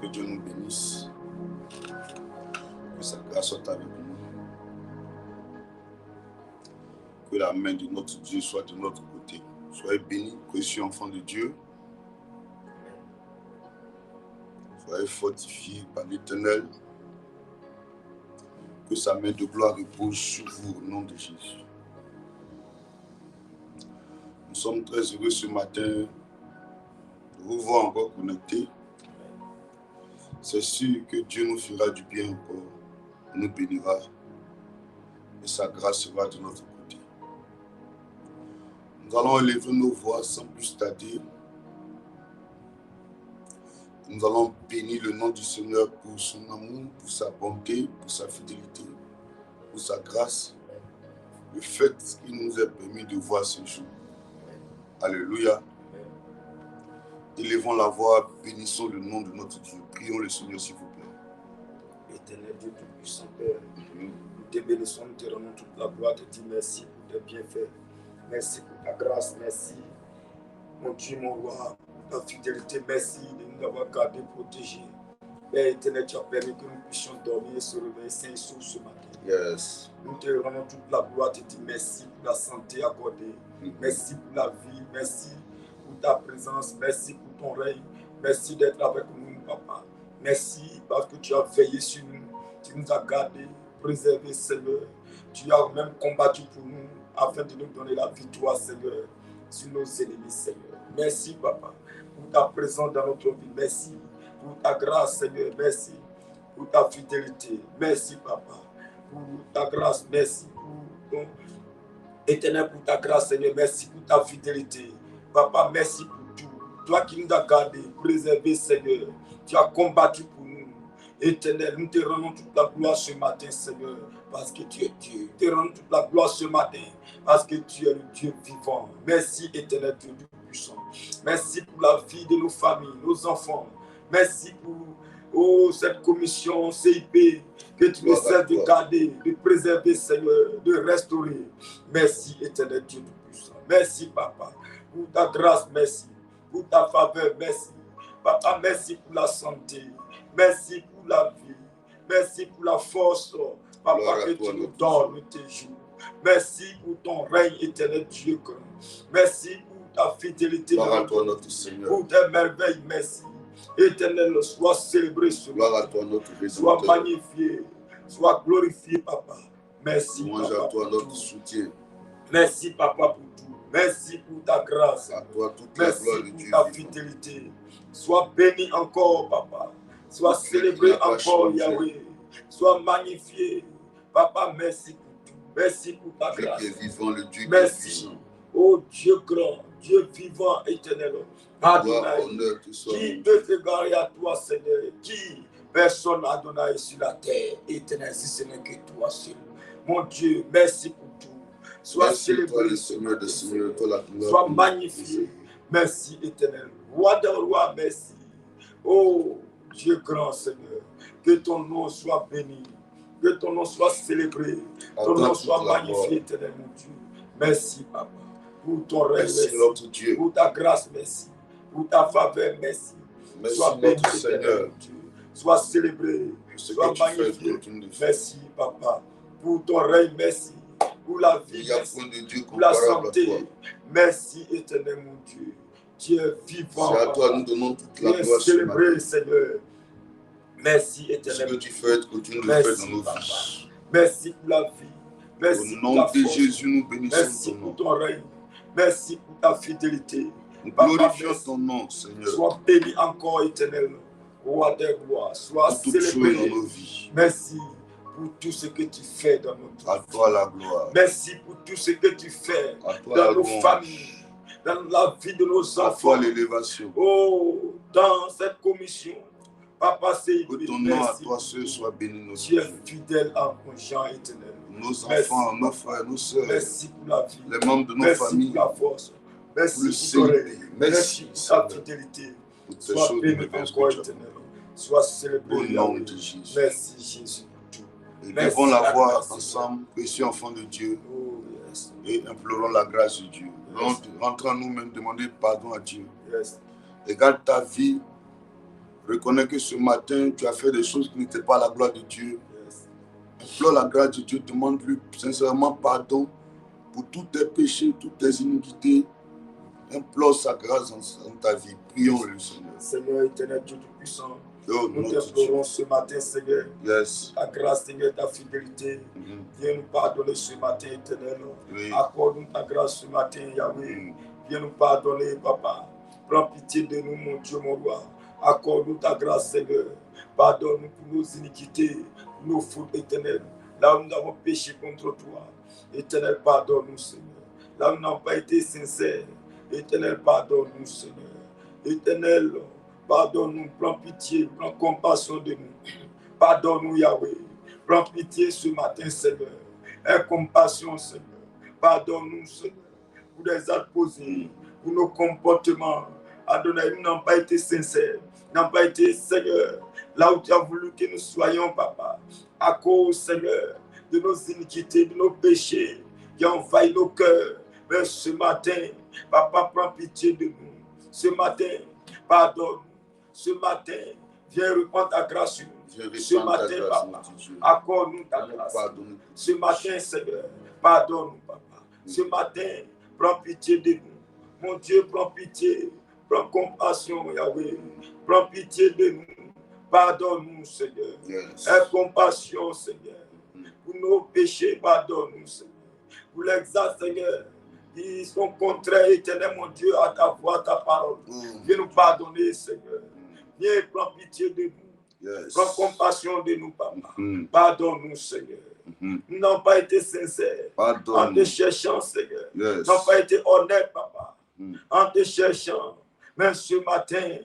Que Dieu nous bénisse. Que sa grâce soit avec nous. Que la main de notre Dieu soit de notre côté. Soyez bénis, précieux enfants de Dieu. Soyez fortifiés par l'Éternel. Que sa main de gloire repose sur vous au nom de Jésus. Nous sommes très heureux ce matin de vous voir encore connectés. C'est sûr que Dieu nous fera du bien encore, nous bénira et sa grâce sera de notre côté. Nous allons élever nos voix sans plus tarder. Nous allons bénir le nom du Seigneur pour son amour, pour sa bonté, pour sa fidélité, pour sa grâce, le fait qu'il nous ait permis de voir ce jour. Alléluia. Élevons la voix, bénissons le nom de notre Dieu. Prions le Seigneur, s'il vous plaît. Éternel Dieu Tout-Puissant, Père, nous te bénissons, nous te rendons toute la gloire, te dis merci pour tes bienfaits. Merci pour ta grâce, merci, mon Dieu, mon roi, pour ta fidélité, merci de nous avoir gardés, protégés. Père éternel, tu as permis que nous puissions dormir et se réveiller sains et saufs ce matin. Yes. Nous te rendons toute la gloire, te dis merci pour la santé accordée, merci pour la vie, merci pour ta présence, merci pour ton règne, merci d'être avec nous, papa. Merci parce que tu as veillé sur nous, tu nous as gardés, préservés, Seigneur. Tu as même combattu pour nous afin de nous donner la victoire, Seigneur, sur nos ennemis, Seigneur. Merci, papa, pour ta présence dans notre vie. Merci pour ta grâce, Seigneur. Merci pour ta fidélité. Merci, papa, pour ta grâce. Merci pour ton éternel, pour ta grâce, Seigneur. Merci pour ta fidélité. Papa, merci pour tout. Toi qui nous as gardés, préservés, Seigneur. Tu as combattu pour nous. Éternel, nous te rendons toute la gloire ce matin, Seigneur, parce que tu es Dieu. Nous te rendons toute la gloire ce matin, parce que tu es le Dieu vivant. Merci, éternel Dieu Tout-Puissant. Merci pour la vie de nos familles, nos enfants. Merci pour cette commission CIP que tu nous sers de garder, de préserver, Seigneur, de restaurer. Merci, éternel Dieu Tout-Puissant. Merci, papa, pour ta grâce, merci, pour ta faveur, merci. Papa, merci pour la santé, merci pour la vie, merci pour la force, papa, que tu nous donnes tes jours. Merci pour ton règne éternel, Dieu. Merci pour ta fidélité, notre Seigneur. Pour tes merveilles, merci. Éternel, sois célébré ce matin. Sois magnifié, sois glorifié, papa. Merci, papa, à toi, notre tout. soutien. Merci, papa, pour tout. Merci pour ta grâce. À toi, toute merci la gloire pour de Dieu ta vivant. fidélité. Sois béni encore, papa. Sois célébré encore, Yahweh. Sois magnifié. Papa, merci pour tout. Merci pour ta grâce. Dieu qui est vivant, le Dieu merci. Qui est puissant. Oh Dieu grand, Dieu vivant, éternel. Adonai, qui peut s'égarer à toi, Seigneur? Qui? Personne, Adonai, sur la terre. Éternel, si ce n'est que toi seul. Mon Dieu, merci pour tout. Sois célébré, le Seigneur de Seigneur, toi la gloire. Sois magnifié. Merci, éternel. Roi de roi, merci. Oh, Dieu grand, Seigneur. Que ton nom soit béni. Que ton nom soit célébré. Ton nom soit magnifié, éternel, mon Dieu. Merci, papa. Pour ton règne, merci. Notre Dieu. Pour ta grâce, merci. Pour ta faveur, merci. Merci, sois béni, notre Seigneur. Dieu. Sois célébré. Sois magnifié. Merci, papa. Pour ton règne, merci. Pour la vie, merci. Pour la santé, merci, éternel, mon Dieu. Tu es vivant. C'est à toi, nous donnons toute la gloire. Célébré, Seigneur. Merci, éternel. Ce que tu fais, continue de le faire dans nos vies. Merci pour la vie. Merci au nom de Jésus, nous bénissons merci ton nom. pour ton règne. Merci pour ta fidélité. Nous glorifions ton nom, Seigneur. Sois béni encore, éternel. Roi des gloires. Sois célébré dans nos vies. Merci pour tout ce que tu fais dans notre vie. À toi la gloire. Merci pour tout ce que tu fais dans nos familles, dans la vie de nos enfants. À toi l'élévation. Oh, dans cette commission. Papa, c'est que ton nom à toi seul soit béni. Tu es fidèle à mon Jean éternel. Nos enfants, nos frères, nos soeurs. Merci pour la vie. Les membres de nos familles. Merci pour la force. Merci pour ton règne. Merci pour ta fidélité. Sois béni encore éternel. Sois célébré. Au nom de Jésus. Merci Jésus. Et devons la voir ensemble, précieux enfants de Dieu, et implorons la grâce de Dieu. Rentrons en nous-mêmes, demander pardon à Dieu. Regarde ta vie, Reconnais que ce matin, tu as fait des choses qui n'étaient pas à la gloire de Dieu. Yes. Implore la grâce de Dieu, demande-lui sincèrement pardon pour tous tes péchés, toutes tes iniquités. Implore sa grâce dans ta vie. Prions-le, Seigneur. Seigneur éternel, Dieu Tout-Puissant, Oh, nous notre t'implorons Dieu. ce matin, Seigneur, Yes. ta grâce, Seigneur, ta fidélité. Viens nous pardonner ce matin, éternel. Oui. Accorde-nous ta grâce ce matin, Yahweh. Viens nous pardonner, Papa. Prends pitié de nous, mon Dieu, mon roi. Accorde-nous ta grâce, Seigneur. Pardonne-nous pour nos iniquités, pour nos fautes, éternelles. Là où nous avons péché contre toi. Éternel, pardonne-nous, Seigneur. Là où nous n'avons pas été sincères. Éternel, pardonne-nous, Seigneur. Éternel, pardonne-nous, prends pitié, prends compassion de nous. Pardonne-nous, Yahweh. Prends pitié ce matin, Seigneur. Aie compassion, Seigneur. Pardonne-nous, Seigneur, pour les actes posés, pour nos comportements. Adonai, nous n'avons pas été sincères, nous n'avons pas été, Seigneur, là où tu as voulu que nous soyons, Papa. À cause, Seigneur, de nos iniquités, de nos péchés qui ont envahi nos cœurs. Mais ce matin, Papa, prends pitié de nous. Ce matin, pardonne-nous. Ce matin, viens répandre ta grâce sur nous. Ce matin, Papa, accorde-nous ta grâce. Ce matin, Seigneur, pardonne-nous, Papa. Ce matin, prends pitié de nous. Mon Dieu, prends pitié. Prends compassion, Yahweh. Prends pitié de nous. Pardonne-nous, Seigneur. Yes. Aie compassion, Seigneur. Pour nos péchés, pardonne-nous, Seigneur. Pour l'exact, Seigneur, qui sont contraires, éternel, mon Dieu, à ta voix, à ta parole. Viens nous pardonner, Seigneur. Viens, prends pitié de nous. Yes. Prends compassion de nous, Papa. Pardonne-nous, Seigneur. Nous n'avons pas été sincères en te cherchant, Seigneur. Nous n'avons pas été honnêtes, Papa, en te cherchant. Mais ce matin,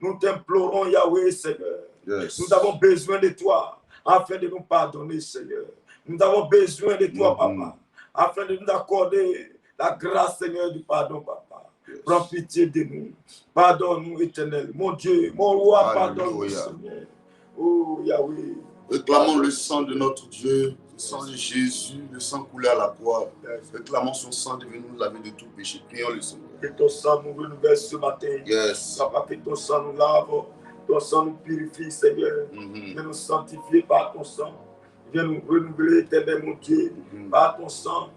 nous t'implorons, Yahweh, Seigneur. Yes. Nous avons besoin de toi afin de nous pardonner, Seigneur. Nous avons besoin de toi, Papa, afin de nous accorder la grâce, Seigneur, du pardon, Papa. Yes. Prends pitié de nous. Pardonne-nous, éternel. Mon Dieu, mon roi, pardonne-nous, Seigneur. Oh, Yahweh. Réclamons le sang de notre Dieu, le sang de Jésus, le sang coulé à la croix. Réclamons son sang devenu nous laver de tout péché. Prions le Seigneur. Que ton sang nous renouvelle ce matin. Yes. Papa, que ton sang nous lave. Ton sang nous purifie, Seigneur. Viens nous sanctifier par ton sang. Viens nous renouveler, éternel, mon Dieu. Par ton sang,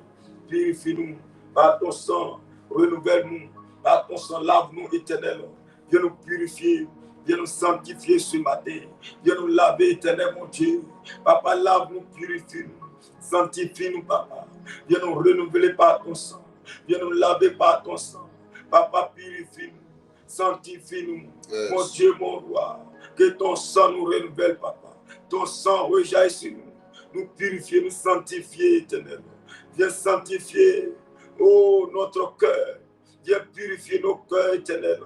purifie-nous. Par ton sang, renouvelle-nous. Par ton sang, lave-nous, éternel. Viens nous purifier. Viens nous sanctifier ce matin. Viens nous laver, éternel, mon Dieu. Papa, lave-nous, purifie-nous. Sanctifie-nous, Papa. Viens nous renouveler par ton sang. Viens nous laver par ton sang. Papa, purifie-nous. Sanctifie-nous. Yes. Mon Dieu, mon roi. Que ton sang nous renouvelle, Papa. Ton sang rejaillit sur nous. Nous purifier, nous sanctifier, éternel. Viens sanctifier, oh, notre cœur. Viens purifier nos cœurs, éternel.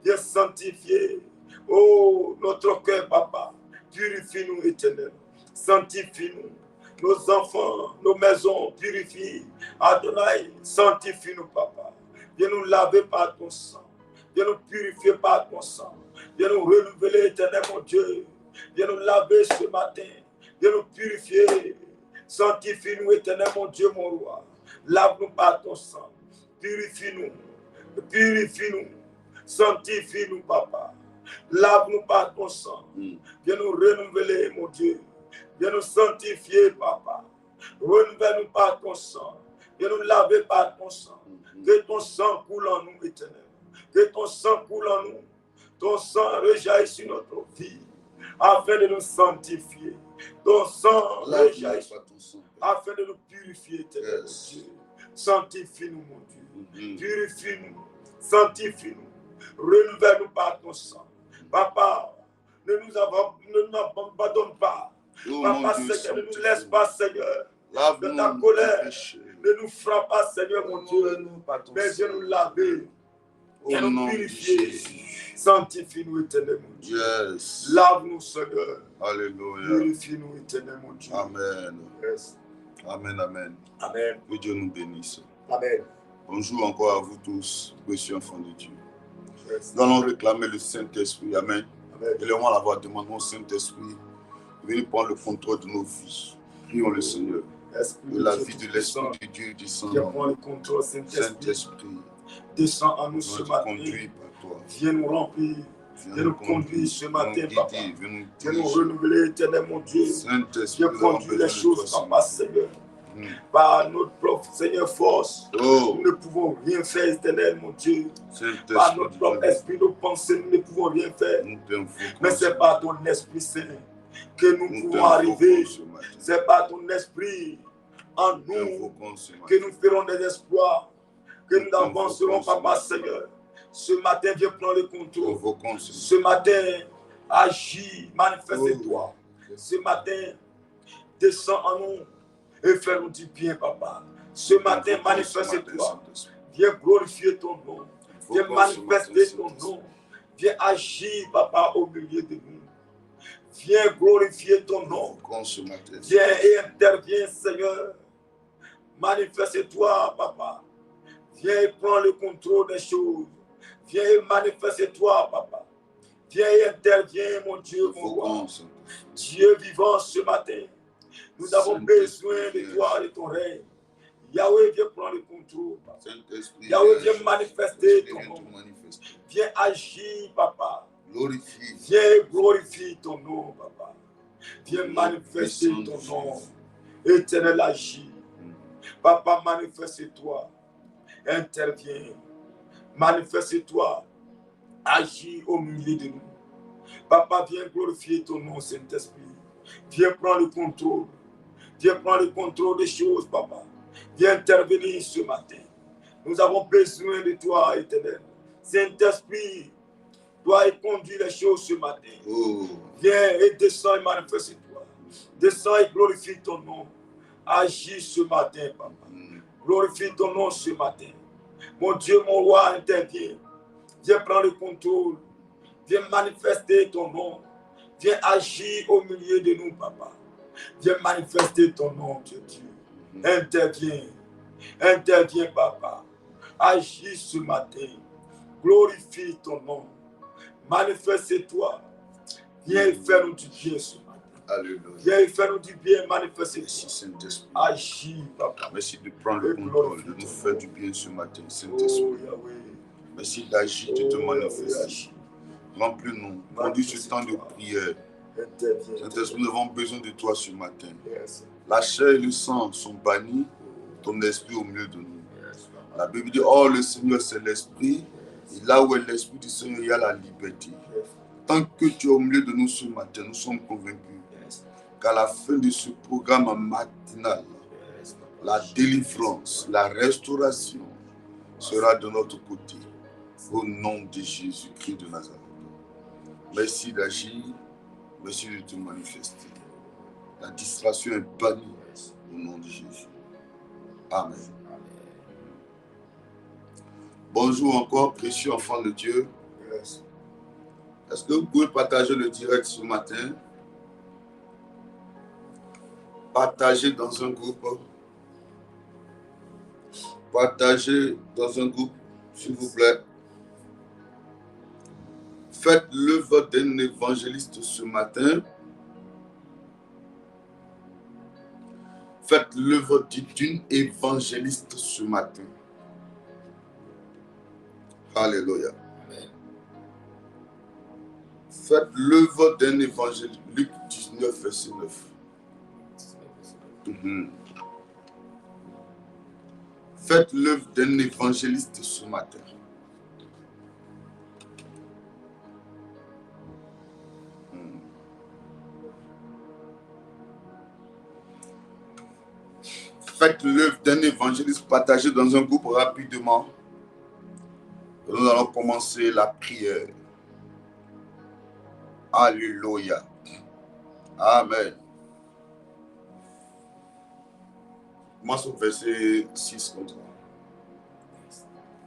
Viens sanctifier, oh, notre cœur, Papa. Purifie-nous, éternel. Sanctifie-nous. Nos enfants, nos maisons, purifie. Adonai, sanctifie-nous, Papa. Viens nous laver par ton sang. Viens nous purifier par ton sang. Viens nous renouveler, éternel, mon Dieu. Viens nous laver ce matin. Viens nous purifier. Sanctifie-nous, éternel, mon Dieu, mon roi. Lave-nous par ton sang. Purifie-nous. Purifie-nous. Sanctifie-nous, Papa. Lave-nous par ton sang. Viens nous renouveler, mon Dieu. Viens nous sanctifier, Papa. Renouvelle-nous par ton sang. Viens nous laver par ton sang. Que ton sang coule en nous, éternel. Que ton sang coule en nous. Ton sang rejaillit sur notre vie. Afin de nous sanctifier. Ton sang rejaillit afin de nous purifier, éternel, mon Dieu. Sanctifie-nous, mon Dieu. Purifie-nous. Sanctifie-nous. Renouvelle-nous par ton sang. Papa, ne nous abandonne pas. Papa, Seigneur, ne nous laisse pas, Seigneur, de ta colère. Ne nous frappe pas, Seigneur, mon Dieu. Mais viens nous laver. Viens nous purifier. Sanctifie-nous, éternel, mon Dieu. Yes. Lave-nous, Seigneur. Alléluia. Purifie-nous, éternel, mon Dieu. Amen. Yes. Amen, amen. Amen. Que Dieu nous bénisse. Amen. Bonjour encore à vous tous, précieux enfants de Dieu. Yes. Nous allons réclamer le Saint-Esprit. Amen. Amen. Élevons la voix, demandons au Saint-Esprit de venir prendre le contrôle de nos vies. Prions le Seigneur. Esprit Que la vie de l'Esprit de Dieu descende. Viens prendre le contrôle, Saint-Esprit. Saint-Esprit, Descends en nous ce matin. conduit par toi. Viens nous remplir. Viens nous conduire ce matin, papa. Viens nous Viens nous renouveler, éternel mon Dieu. Saint-Esprit, Viens conduire les choses, papa, Seigneur. Par notre propre Seigneur force, nous ne pouvons rien faire, éternel mon Dieu. Par notre propre esprit, nos pensées, nous ne pouvons rien faire. Mais c'est par ton Esprit Saint que nous pouvons arriver. C'est par ton Esprit en nous que nous ferons des espoirs, que nous avancerons, papa Seigneur. Ce matin, viens prendre le contrôle. Ce matin, agis, manifeste-toi. Ce matin, descends en nous et fais-nous du bien, papa. Ce matin, manifeste-toi. Viens glorifier ton nom. Viens manifester ton nom. Viens agir, papa, au milieu de nous. Viens glorifier ton nom. Viens et interviens, Seigneur. Manifeste-toi, papa. Viens et prends le contrôle des choses. Viens et manifeste-toi, papa. Viens et interviens, mon Dieu, mon roi. Dieu vivant ce matin. Nous avons besoin de toi et de ton règne. Yahweh, viens prendre le contrôle. Yahweh, viens manifester ton nom. Viens agir, papa. Viens glorifier ton nom, papa. Viens manifester ton nom. Éternel, agis. Papa, manifeste-toi. Interviens. Manifeste-toi. Agis au milieu de nous. Papa, viens glorifier ton nom, Saint-Esprit. Viens prendre le contrôle. Viens prendre le contrôle des choses, papa. Viens intervenir ce matin. Nous avons besoin de toi, éternel. Saint-Esprit, toi et conduire les choses ce matin. Viens et descends et manifeste-toi. Descends et glorifie ton nom. Agis ce matin, papa. Glorifie ton nom ce matin. Mon Dieu, mon roi, intervient. Viens prendre le contrôle. Viens manifester ton nom. Viens agir au milieu de nous, papa. Viens manifester ton nom, Dieu. Interviens. Interviens, papa. Agis ce matin. Glorifie ton nom. Manifeste-toi. Viens et fais-nous du bien ce matin. Alléluia. Viens et fais-nous du bien, manifeste-toi. Merci, Saint-Esprit. Agis, papa. Merci de prendre le contrôle, de nous faire du bien ce matin, Saint-Esprit. Merci d'agir, de te manifester. Remplis-nous. Conduis ce temps de prière. Saint-Esprit, nous avons besoin de toi ce matin. La chair et le sang sont bannis, ton esprit au milieu de nous. La Bible dit, oh, le Seigneur, c'est l'esprit. Et là où est l'esprit du Seigneur, il y a la liberté. Tant que tu es au milieu de nous ce matin, nous sommes convaincus qu'à la fin de ce programme matinal, la délivrance, la restauration sera de notre côté. Au nom de Jésus-Christ de Nazareth. Merci d'agir. Merci de te manifester. La distraction est bannie au nom de Jésus. Amen. Bonjour encore, précieux enfants de Dieu. Est-ce que vous pouvez partager le direct ce matin? Partagez dans un groupe. Partagez dans un groupe, s'il vous plaît. Faites l'œuvre d'un évangéliste ce matin. Faites l'œuvre d'une évangéliste ce matin. Alléluia. Faites l'œuvre d'un évangéliste. Luc 19, verset 9. Faites l'œuvre d'un évangéliste ce matin. Faites l'œuvre d'un évangéliste, partagez dans un groupe rapidement. Nous allons commencer la prière. Alléluia. Amen. Commence au verset 6 comme ça.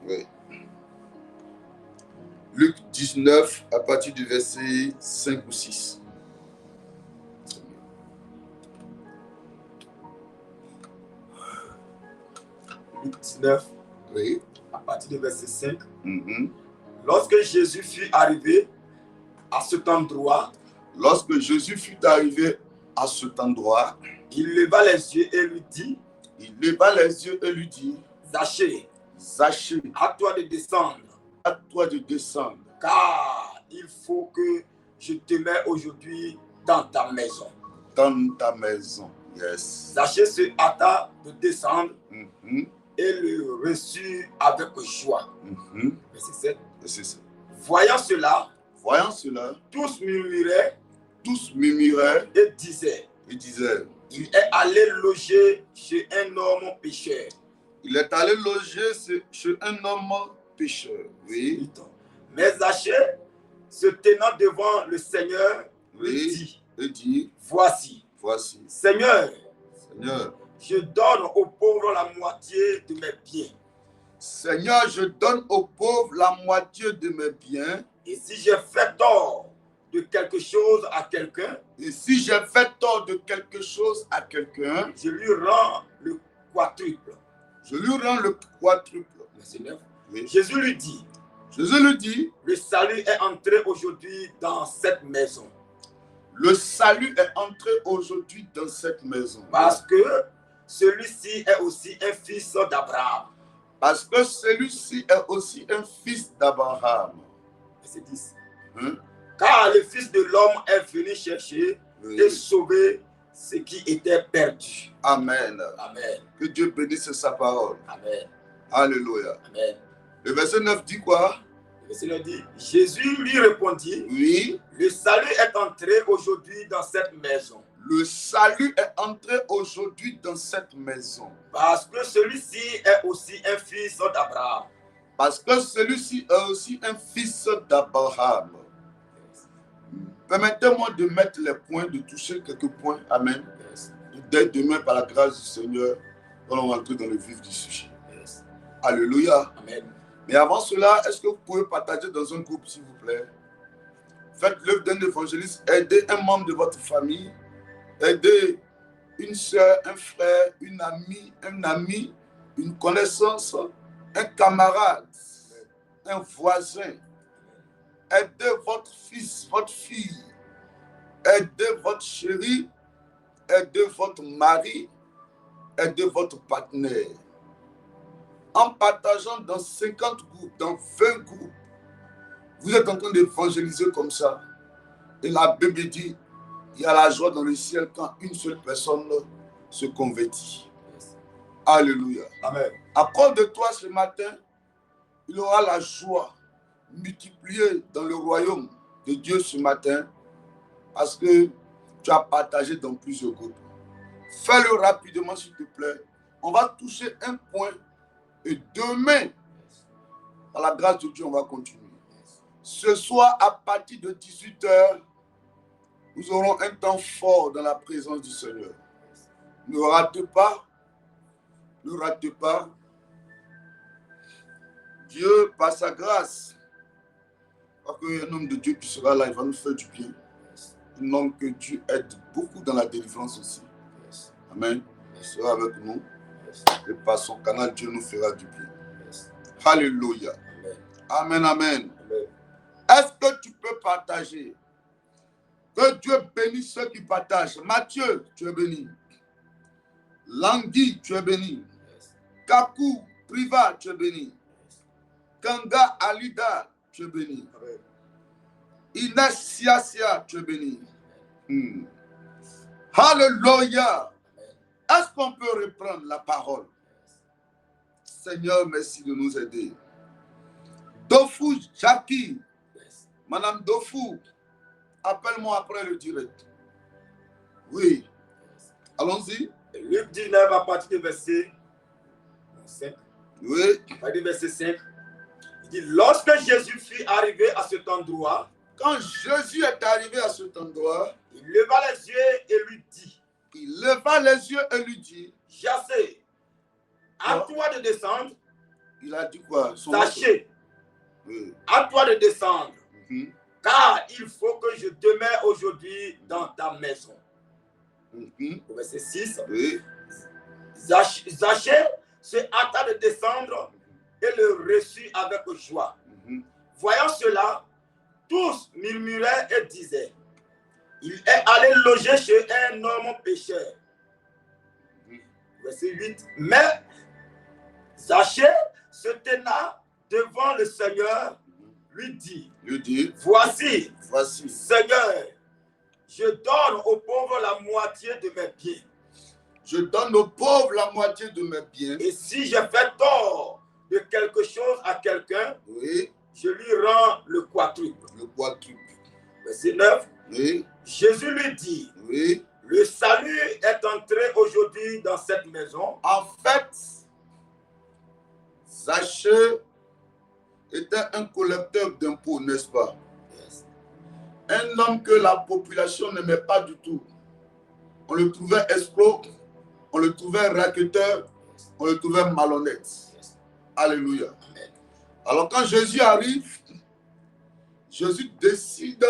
Oui. Luc 19, à partir du verset 5 ou 6. Luc 19, oui. À partir du verset 5. Lorsque Jésus fut arrivé à cet endroit, il leva les yeux et lui dit, Zachée, Zachée, à toi de descendre, car il faut que je demeure aujourd'hui dans ta maison. Dans ta maison. Yes. Zaché se hâta de descendre Mhm. et le reçut avec joie. Mhm. Verset 7. Et c'est ça. Voyant cela, Voyant cela, tous murmuraient tous murmuraient et disaient, et disaient, il est allé loger chez un homme pécheur. il est allé loger chez un homme pécheur. Oui. Mais Zaché, se tenant devant le Seigneur, lui Oui. dit, Et dit, voici, Seigneur, Seigneur, je donne aux pauvres la moitié de mes biens. Seigneur, je donne aux pauvres la moitié de mes biens. Et si j'ai fait tort de quelque chose à quelqu'un, Et si j'ai fait tort de quelque chose à quelqu'un, je lui rends le quadruple. je lui rends le quadruple. Verset 9. Oui. Jésus lui dit, le salut est entré aujourd'hui dans cette maison. Le salut est entré aujourd'hui dans cette maison. Parce que celui-ci est aussi un fils d'Abraham. Parce que celui-ci est aussi un fils d'Abraham. Verset 10. Hein? Car le Fils de l'homme est venu chercher Oui. et sauver ce qui était perdu. Amen. Amen. Que Dieu bénisse sa parole. Amen. Alléluia. Amen. Le verset 9 dit quoi? Le verset 9 dit, Jésus lui répondit, Oui. le salut est entré aujourd'hui dans cette maison. Le salut est entré aujourd'hui dans cette maison. Parce que celui-ci est aussi un fils d'Abraham. Parce que celui-ci est aussi un fils d'Abraham. Permettez-moi de mettre les points, de toucher quelques points. Amen. Dès demain, par la grâce du Seigneur, nous allons rentrer dans le vif du sujet. Alléluia. Amen. Mais avant cela, est-ce que vous pouvez partager dans un groupe, s'il vous plaît? Faites l'œuvre d'un évangéliste, aidez un membre de votre famille, aidez une soeur, un frère, une amie, un ami, une connaissance, un camarade, un voisin. Aidez votre fils, votre fille, aidez votre chéri, aidez votre mari, aidez votre partenaire. En partageant dans 50 groupes, dans 20 groupes, vous êtes en train d'évangéliser comme ça. Et la Bible dit, il y a la joie dans le ciel quand une seule personne se convertit. Alléluia. Amen. À cause de toi ce matin, il aura la joie multipliée dans le royaume de Dieu ce matin parce que tu as partagé dans plusieurs groupes. Fais-le rapidement s'il te plaît. On va toucher un point et demain, par la grâce de Dieu, on va continuer. Ce soir, à partir de 18h, nous aurons un temps fort dans la présence du Seigneur. Ne ratez pas. Ne ratez pas. Dieu, par sa grâce, parce qu'il y a un homme de Dieu qui sera là, il va nous faire du bien. Un homme que Dieu aide beaucoup dans la délivrance aussi. Amen. Il sera avec nous. Et par son canal, Dieu nous fera du bien. Alléluia. Amen, amen. Est-ce que tu peux partager? Que Dieu bénisse ceux qui partagent. Mathieu, tu es béni. Langui, tu es béni. Kakou, Priva, tu es béni. Kanga, Alida, tu es béni. Inès Siasia, tu es béni. Alléluia. Est-ce qu'on peut reprendre la parole? Seigneur, merci de nous aider. Dofu Jackie, Madame Dofu, appelle-moi après le direct. Oui. Allons-y. Luc 19 à partir du verset 5. Oui. À partir du verset 5. Il dit, lorsque Jésus fut arrivé à cet endroit, quand Jésus est arrivé à cet endroit, il leva les yeux et lui dit, Zaché, à toi de descendre. Il a dit quoi? Zaché, oui. À toi de descendre, car il faut que je demeure aujourd'hui dans ta maison. Au verset 6, oui. Zaché se hâta de descendre et le reçut avec joie. Voyant cela, tous murmuraient et disaient, il est allé loger chez un homme pécheur. Verset 8, mais Zaché se tenant devant le Seigneur, lui dit, voici, Seigneur, je donne aux pauvres la moitié de mes biens. Je donne aux pauvres la moitié de mes biens. Et si je fais tort de quelque chose à quelqu'un, Oui. Je lui rends le quadruple. Verset 9. Oui. Jésus lui dit, oui. Le salut est entré aujourd'hui dans cette maison. En fait, Zachée était un collecteur d'impôts, n'est-ce pas? Yes. Un homme que la population n'aimait pas du tout. On le trouvait escroc, on le trouvait raquetteur, on le trouvait malhonnête. Yes. Alléluia. Amen. Alors quand Jésus arrive, Jésus décide,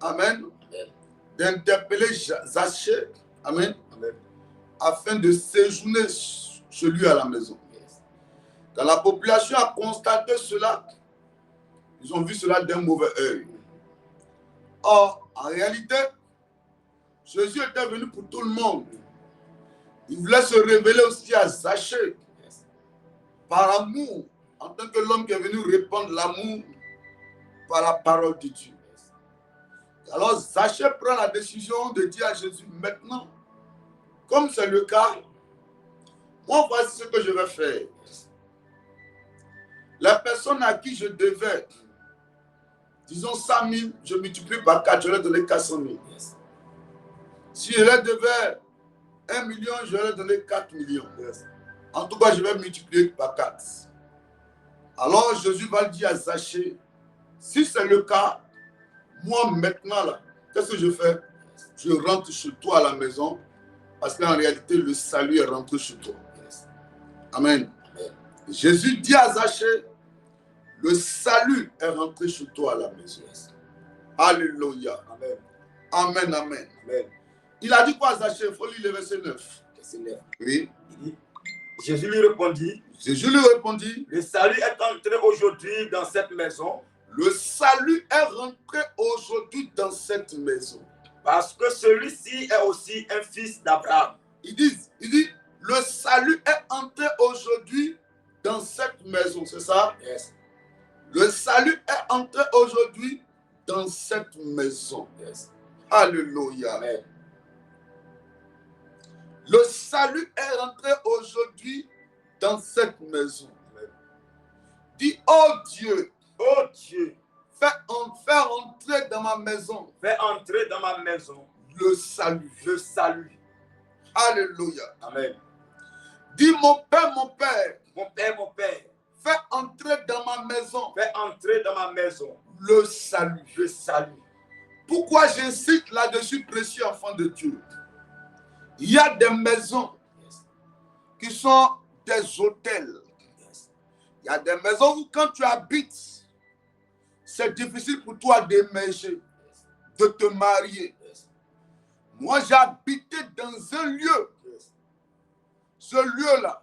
amen, d'interpeller Zachée, amen, afin de séjourner chez lui à la maison. Yes. Quand la population a constaté cela, ils ont vu cela d'un mauvais œil. Or, en réalité, Jésus était venu pour tout le monde. Il voulait se révéler aussi à Zachée, Yes. par amour, en tant que l'homme qui est venu répandre l'amour par la parole de Dieu. Alors Zachée prend la décision de dire à Jésus, maintenant, comme c'est le cas, moi voici ce que je vais faire. La personne à qui je devais, disons 100 000, je multiplie par 4, je leur donner 400 000. Yes. Si je leur devais 1 million, je leur donner 4 millions. Yes. En tout cas, je vais multiplier par 4. Alors Jésus va dire à Zachée, si c'est le cas, moi maintenant, là, qu'est-ce que je fais? Je rentre chez toi à la maison, parce qu'en réalité, le salut est rentré chez toi. Yes. Amen. Amen. Jésus dit à Zachée, le salut est rentré chez toi à la maison. Yes. Alléluia. Amen. Amen, amen. Amen. Il a dit quoi à Zachée? Il faut lire le verset 9. Verset 9. Oui. Il dit, Jésus lui répondit, Jésus lui répondit, le salut est entré aujourd'hui dans cette maison. le salut est rentré aujourd'hui dans cette maison. Parce que celui-ci est aussi un fils d'Abraham. Il dit, le salut est entré aujourd'hui dans cette maison, c'est ça? Yes. Le salut est entré aujourd'hui dans cette maison. Yes. Alléluia. Amen. Le salut est rentré aujourd'hui dans cette maison. Amen. Dis, oh Dieu, Oh Dieu, fais entrer dans ma maison fais entrer dans ma maison le salut. le salut. Alléluia. Amen. Dis, mon Père, mon Père, Mon Père, fais entrer dans ma maison fais entrer dans ma maison le salut. le salut. Pourquoi j'insiste là-dessus, précieux enfant de Dieu? Il y a des maisons Yes. qui sont des hôtels. Yes. Il y a des maisons où quand tu habites, c'est difficile pour toi d'émerger, de te marier. Yes. Moi, j'ai habité dans un lieu. Yes. Ce lieu-là,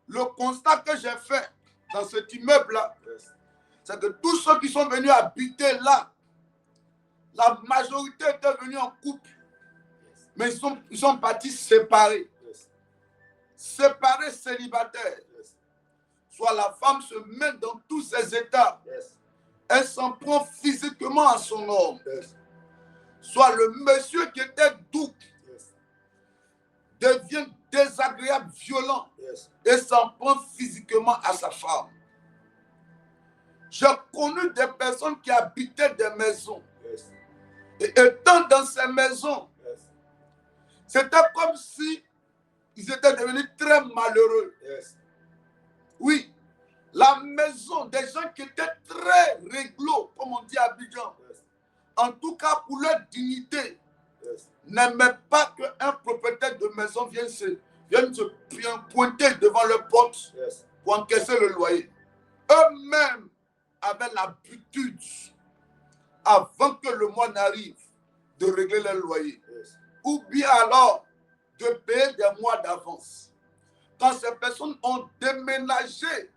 le constat que j'ai fait dans cet immeuble-là, Yes. c'est que tous ceux qui sont venus habiter là, la majorité étaient venus en couple, Yes. mais ils sont partis séparés. Yes. Séparés, célibataires. Yes. Soit la femme se met dans tous ses états, Yes. elle s'en prend physiquement à son homme. Yes. Soit le monsieur qui était doux Yes. devient désagréable, violent, Yes. et s'en prend physiquement à sa femme. J'ai connu des personnes qui habitaient des maisons. Yes. Et étant dans ces maisons, Yes. c'était comme si ils étaient devenus très malheureux. Yes. Oui, la maison, des gens qui étaient très réglo, comme on dit à Abidjan, Yes. en tout cas pour leur dignité, Yes. n'aimaient pas qu'un propriétaire de maison vienne se pointer devant leur porte Yes. pour encaisser le loyer. Eux-mêmes avaient l'habitude, avant que le mois n'arrive, de régler leur loyer. Yes. Ou bien alors de payer des mois d'avance. Quand ces personnes ont déménagé,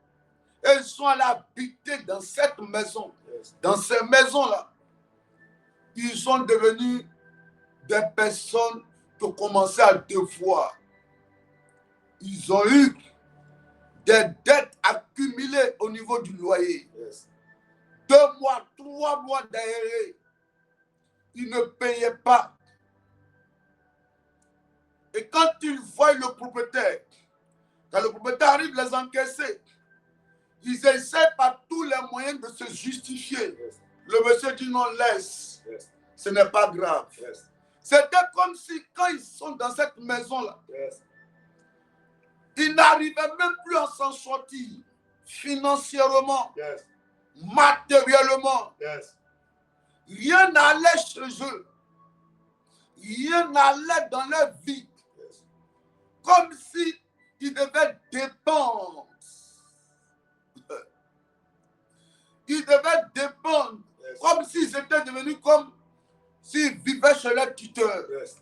elles sont allées habiter dans cette maison, Yes. dans ces maisons-là. Ils sont devenus des personnes qui ont commencé à devoir. Ils ont eu des dettes accumulées au niveau du loyer. Yes. 2 mois, 3 mois d'arrêt. Ils ne payaient pas. Et quand ils voient le propriétaire, quand le propriétaire arrive les encaisser, ils essaient par tous les moyens de se justifier. Yes. Le monsieur dit non, laisse. Yes. Ce n'est pas grave. Yes. C'était comme si quand ils sont dans cette maison-là, Yes. ils n'arrivaient même plus à s'en sortir financièrement, Yes. matériellement. Yes. Rien n'allait chez eux. Rien n'allait dans leur vie. Yes. Comme si ils devaient dépendre. Ils devaient dépendre. Yes. Comme s'ils étaient devenus comme s'ils vivaient chez leur tuteur. Yes.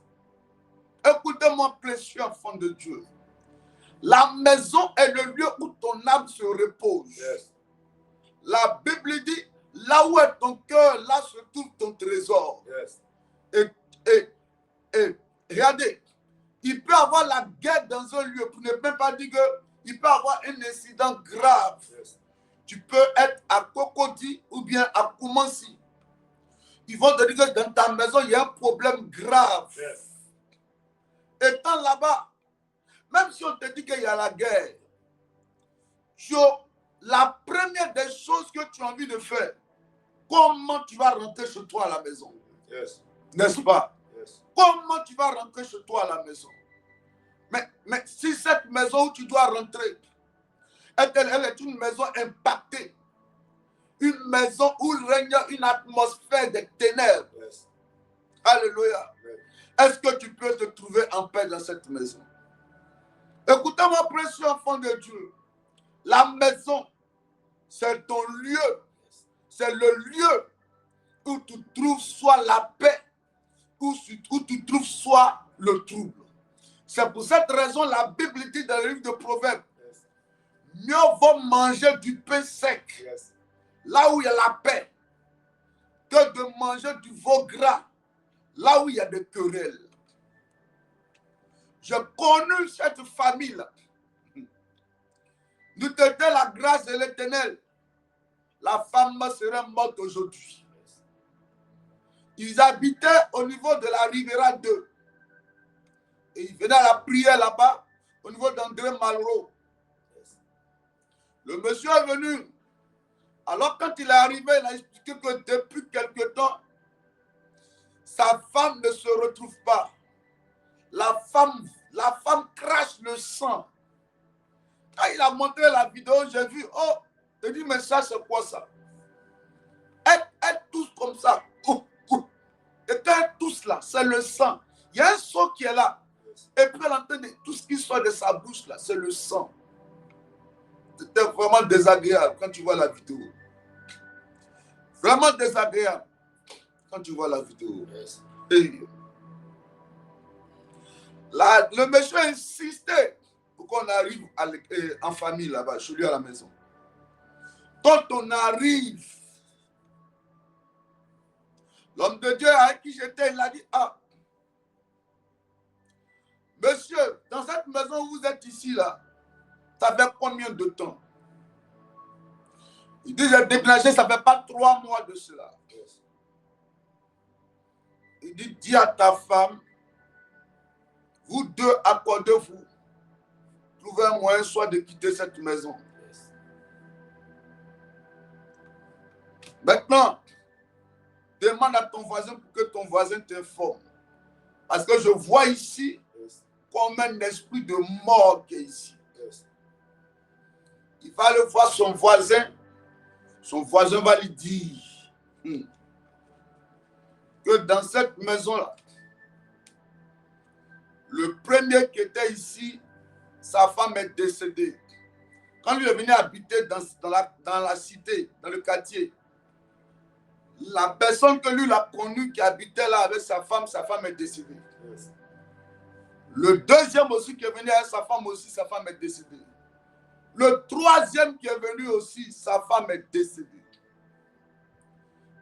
Écoutez-moi, précieux enfant de Dieu. La maison est le lieu où ton âme se repose. Yes. La Bible dit, là où est ton cœur, là se trouve ton trésor. Yes. Et regardez, il peut y avoir la guerre dans un lieu, pour ne même pas dire qu'il peut y avoir un incident grave. Yes. Tu peux être à Cocody ou bien à Koumansi. Ils vont te dire que dans ta maison, il y a un problème grave. Yes. Étant là-bas, même si on te dit qu'il y a la guerre, la première des choses que tu as envie de faire, comment tu vas rentrer chez toi à la maison? Yes. N'est-ce pas? Yes. Comment tu vas rentrer chez toi à la maison? Mais si cette maison où tu dois rentrer, elle est une maison impactée, une maison où règne une atmosphère de ténèbres. Yes. Alléluia. Yes. Est-ce que tu peux te trouver en paix dans cette maison? Écoutez-moi, précieux enfant de Dieu. La maison, c'est ton lieu. C'est le lieu où tu trouves soit la paix, où tu trouves soit le trouble. C'est pour cette raison la Bible dit dans le livre de Proverbes, Yes. mieux vaut manger du pain sec, Yes. là où il y a la paix, que de manger du veau gras, là où il y a des querelles. J'ai connu cette famille-là. Nous te disons la grâce de l'Éternel. La femme serait morte aujourd'hui. Ils habitaient au niveau de la Riviera 2. Et ils venaient à la prière là-bas, au niveau d'André Malraux. Le monsieur est venu. Alors quand il est arrivé, il a expliqué que depuis quelque temps, sa femme ne se retrouve pas. La femme crache le sang. Quand il a montré la vidéo, j'ai vu, oh, j'ai dit, mais ça, c'est quoi ça? Elle tousse comme ça. Et quand elle tousse là, c'est le sang. Il y a un sang qui est là. Et puis elle entend tout ce qui sort de sa bouche là, c'est le sang. C'était vraiment désagréable quand tu vois la vidéo. Vraiment désagréable quand tu vois la vidéo. Yes. Et là, le monsieur insistait pour qu'on arrive en famille là-bas, chez lui à la maison. Quand on arrive, l'homme de Dieu avec qui j'étais, il a dit, ah, monsieur, dans cette maison où vous êtes ici là, ça fait combien de temps? Il dit, j'ai déménagé, ça ne fait pas 3 mois de cela. Yes. Il dit, dis à ta femme, vous deux accordez-vous, trouvez un moyen soit de quitter cette maison. Yes. Maintenant, demande à ton voisin pour que ton voisin t'informe. Parce que je vois ici Yes. comme un esprit de mort qui est ici. Yes. Il va aller voir son voisin va lui dire que dans cette maison-là, le premier qui était ici, sa femme est décédée. Quand lui est venu habiter dans la cité, dans le quartier, la personne que lui l'a connue qui habitait là avec sa femme est décédée. Yes. Le deuxième aussi qui est venu avec sa femme aussi, sa femme est décédée. Le troisième qui est venu aussi, sa femme est décédée.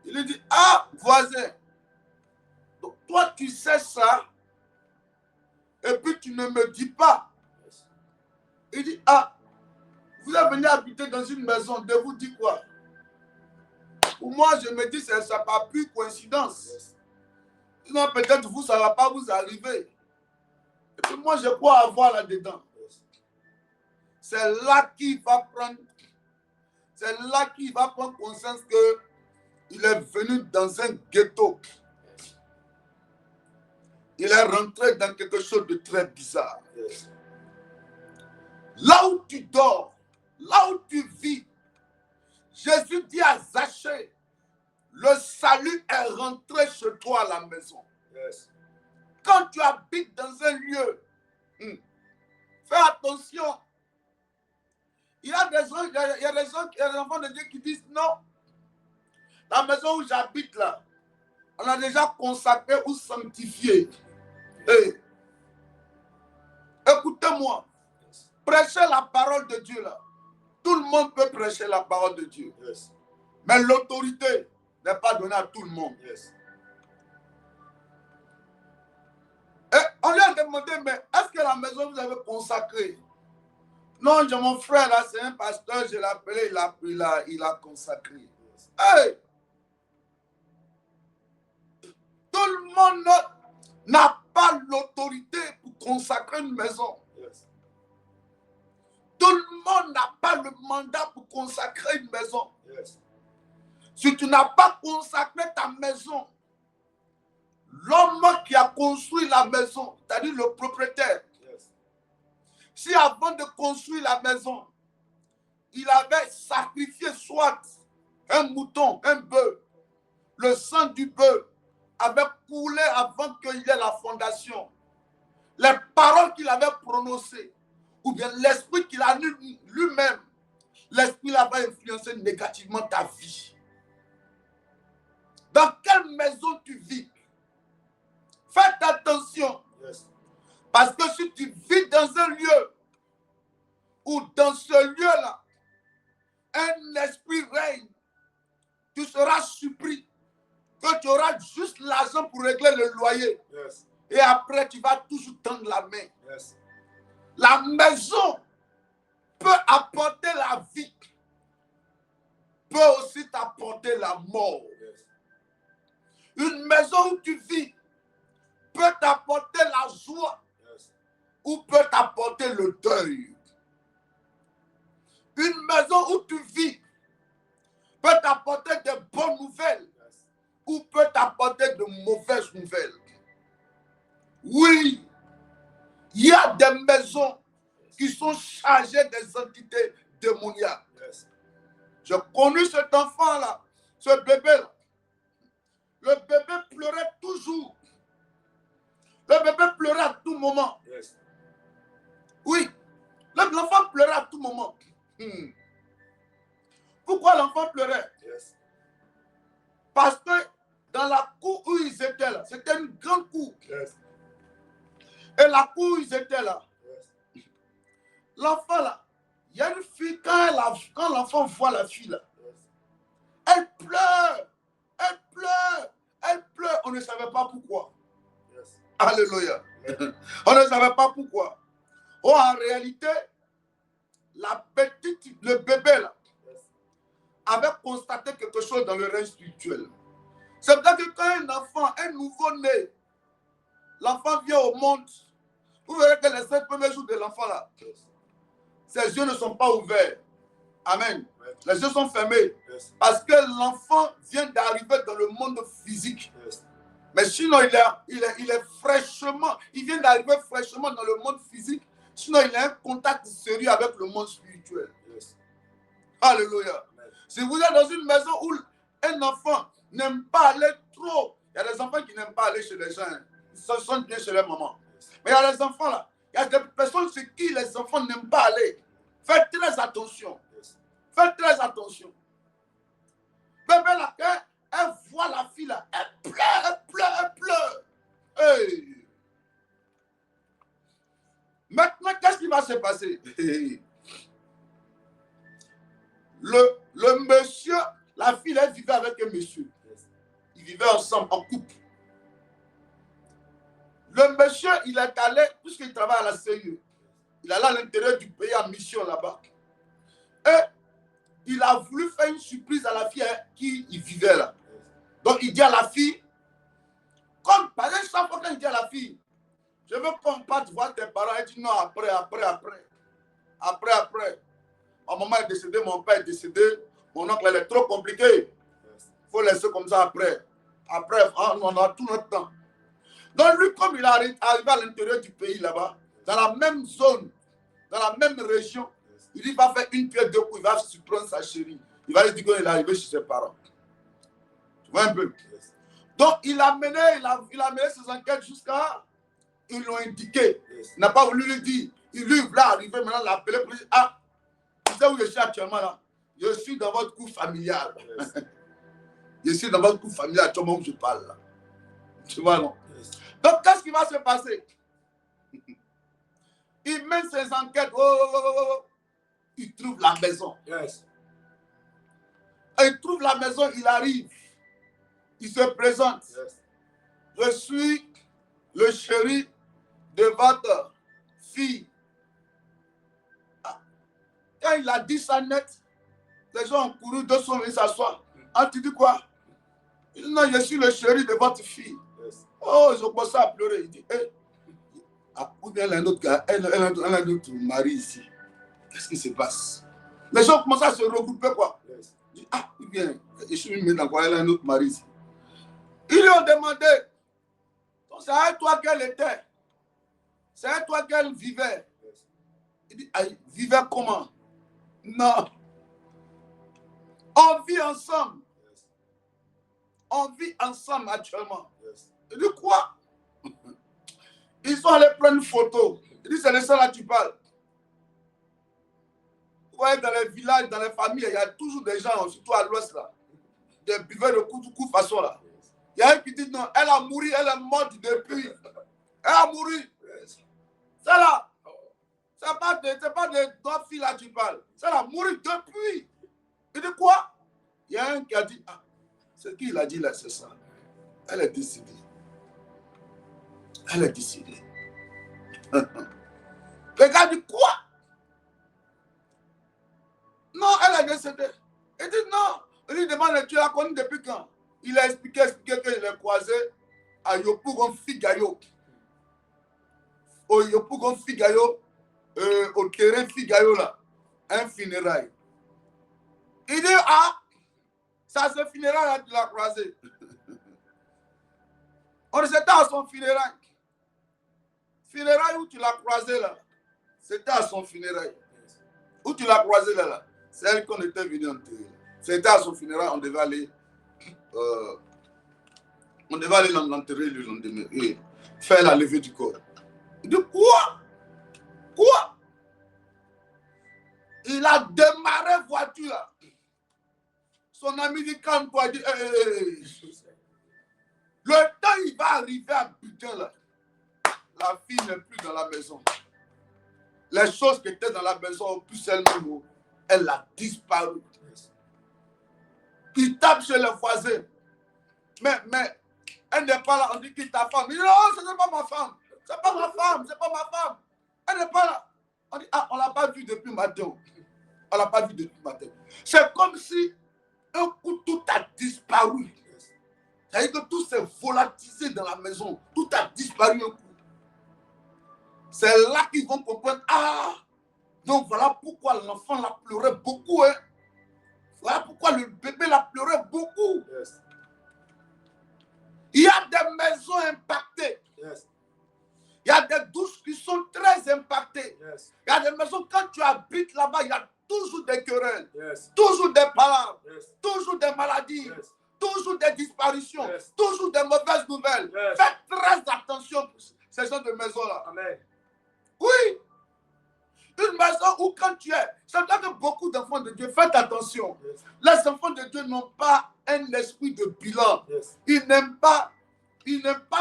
Il lui dit, ah, voisin, donc toi tu sais ça, et puis tu ne me dis pas. Yes. Il dit, ah, vous êtes venu habiter dans une maison, de vous dire quoi? Pour moi, je me dis, ça n'est pas plus coïncidence. Yes. Sinon, peut-être vous, ça ne va pas vous arriver. Et puis moi, je crois avoir là-dedans. Yes. C'est là qu'il va prendre conscience qu'il est venu dans un ghetto. Il est rentré dans quelque chose de très bizarre. Yes. Là où tu dors, là où tu vis, Jésus dit à Zachée, le salut est rentré chez toi à la maison. Yes. Quand tu habites dans un lieu, fais attention. Il y a des gens, il y a des enfants de Dieu qui disent non. La maison où j'habite là, on a déjà consacré ou sanctifié. Hey. Écoutez-moi, prêchez la parole de Dieu là. Tout le monde peut prêcher la parole de Dieu. Yes. Mais l'autorité n'est pas donnée à tout le monde. Yes. Et on lui a demandé, mais est-ce que la maison vous avez consacrée? Non, j'ai mon frère là, c'est un pasteur, je l'ai appelé, il a consacré. Yes. Hey! Tout le monde n'a pas l'autorité pour consacrer une maison. Yes. Tout le monde n'a pas le mandat pour consacrer une maison. Yes. Si tu n'as pas consacré ta maison, l'homme qui a construit la maison, c'est-à-dire le propriétaire, Yes. si avant de construire la maison, il avait sacrifié soit un mouton, un bœuf, le sang du bœuf avait coulé avant qu'il y ait la fondation. Les paroles qu'il avait prononcées, ou bien l'esprit qu'il a eu lui-même, l'esprit avait influencé négativement ta vie. Dans quelle maison tu vis? Faites attention. Yes. Parce que si tu vis dans un lieu où dans ce lieu-là, un esprit règne, tu seras surpris que tu auras juste l'argent pour régler le loyer. Yes. Et après, tu vas toujours tendre la main. Yes. La maison peut apporter la vie, peut aussi t'apporter la mort. Yes. Une maison où tu vis peut t'apporter la joie Yes. ou peut t'apporter le deuil. Une maison où tu vis peut t'apporter de bonnes nouvelles Yes. ou peut t'apporter de mauvaises nouvelles. Oui, il y a des maisons qui sont chargées des entités démoniaques. Yes. J'ai connu cet enfant-là, ce bébé-là. Le bébé pleurait toujours. Le bébé pleurait à tout moment. Yes. Oui, l'enfant pleurait à tout moment. Pourquoi l'enfant pleurait? Yes. Parce que dans la cour où ils étaient là, c'était une grande cour. Yes. Et la cour où ils étaient là, Yes. l'enfant là, il y a une fille, quand l'enfant voit la fille là, Yes. elle pleure, elle pleure, elle pleure. On ne savait pas pourquoi. Yes. Alléluia. On ne savait pas pourquoi. Oh, en réalité, le bébé là, Yes. avait constaté quelque chose dans le règne spirituel. C'est vrai que quand un enfant, un nouveau-né, l'enfant vient au monde, vous verrez que les 7 premiers jours de l'enfant là, Yes. ses yeux ne sont pas ouverts. Amen. Amen. Les yeux sont fermés. Yes. Parce que l'enfant vient d'arriver dans le monde physique. Yes. Mais sinon, il est fraîchement, il vient d'arriver fraîchement dans le monde physique. Sinon, il a un contact sérieux avec le monde spirituel. Yes. Alléluia. Amen. Si vous êtes dans une maison où un enfant n'aime pas aller trop, il y a des enfants qui n'aiment pas aller chez les gens. Ils se sentent bien chez leur maman. Yes. Mais il y a des enfants là, il y a des personnes sur qui les enfants n'aiment pas aller. Faites très attention. Yes. Faites très attention. Bébé là, quand elle voit la fille là, elle pleure, elle pleure, elle pleure. Hey. Maintenant, qu'est-ce qui va se passer? Le monsieur, la fille, elle vivait avec un monsieur. Yes. Ils vivaient ensemble, en couple. Le monsieur, il est allé, puisqu'il travaille à la CIE, il est allé à l'intérieur du pays en mission là-bas. Et il a voulu faire une surprise à la fille qui vivait là. Donc il dit à la fille, comme par exemple, chaque fois qu'il dit à la fille, je veux qu'on parte voir tes parents, elle dit non, après. Ma maman est décédée, mon père est décédé, mon oncle elle est trop compliqué. Il faut laisser comme ça après. Après, on a tout notre temps. Donc lui, comme il est arrivé à l'intérieur du pays là-bas, dans la même zone, dans la même région, il dit, il va faire une pierre deux coups, il va surprendre sa chérie. Il va lui dire qu'il est arrivé chez ses parents. Tu vois un peu? Donc il a mené ses enquêtes jusqu'à... Ils l'ont indiqué. Il n'a pas voulu lui dire. Il lui voulait arriver maintenant, l'appeler pour dire, ah, tu sais où je suis actuellement là? Je suis dans votre cour familial. Je suis dans votre cour familial actuellement où je parle là. Tu vois, non? Donc, qu'est-ce qui va se passer? Il mène ses enquêtes. Il trouve la maison. Il trouve la maison, il arrive. Il se présente. Je suis le chéri de votre fille. Quand il a dit ça net, les gens ont couru, deux sont venus s'asseoir. Ah, tu dis quoi? Il dit non, je suis le chéri de votre fille. Oh, ils ont commencé à pleurer. Il dit, hey. Ah, ou bien elle a un autre gars, elle a un autre mari ici. Qu'est-ce qui se passe? Les gens commencent à se regrouper, quoi. Il dit, ah, ou bien, je suis mis dans quoi, elle a un autre mari ici. Ils lui ont demandé, c'est à toi qu'elle était. C'est à toi qu'elle vivait. Il dit, ah, vivait comment? Non. On vit ensemble. On vit ensemble actuellement. Il dit quoi? Ils sont allés prendre une photo. Il dit, c'est le seul là tu parles. Vous voyez, dans les villages, dans les familles, il y a toujours des gens, surtout à l'ouest là, des buveurs de coup façon là. Il y a un qui dit non, elle a mouru, elle est morte depuis. Elle a mouru. C'est là. C'est pas de trois filles là tu parles. C'est là, mouru depuis. Il dit quoi? Il y a un qui a dit, ah, ce qu'il a dit là, c'est ça. Elle est décidée. Elle est décidée. Le gars dit quoi? Non, elle est décédée. Il dit non. Il lui demande, tu l'as connu depuis quand? Il a expliqué qu'il est croisé à Yopougon Figayo. Au Yopougon Figayo, au terrain Figayo là, un funérail. Il dit, ah, ça c'est funérail là, tu l'as croisé. On était à son funérail. Funérail où tu l'as croisé là, c'était à son funérail. Où tu l'as croisé là, c'est elle qu'on était venu enterrer. C'était à son funérail, on devait aller l'enterrer le lendemain et faire la levée du corps. Il dit quoi? Quoi? Il a démarré voiture là. Son ami dit calme-toi, il dit le temps il va arriver à butin là. La fille n'est plus dans la maison. Les choses qui étaient dans la maison ont plus elle-même. Elle a disparu. Il tape chez le voisin. Mais elle n'est pas là. On dit qui est ta femme? Il dit non, ce n'est pas ma femme. C'est pas ma femme. C'est pas ma femme. Elle n'est pas là. On dit ah, on ne l'a pas vue depuis matin. On ne l'a pas vue depuis matin. C'est comme si un coup tout a disparu. C'est-à-dire que tout s'est volatilisé dans la maison. Tout a disparu un coup. C'est là qu'ils vont comprendre. Ah, donc voilà pourquoi l'enfant l'a pleuré beaucoup. Hein. Voilà pourquoi le bébé l'a pleuré beaucoup. Yes. Il y a des maisons impactées. Yes. Il y a des douches qui sont très impactées. Yes. Il y a des maisons, quand tu habites là-bas, il y a toujours des querelles. Yes. Toujours des palabres. Yes. Toujours des maladies. Yes. Toujours des disparitions. Yes. Toujours des mauvaises nouvelles. Yes. Faites très attention pour ces genres de maisons-là. Amen. Oui. Une maison où quand tu es, ça veut dire que beaucoup d'enfants de Dieu, faites attention. Yes. Les enfants de Dieu n'ont pas un esprit de bilan. Yes. Ils n'aiment pas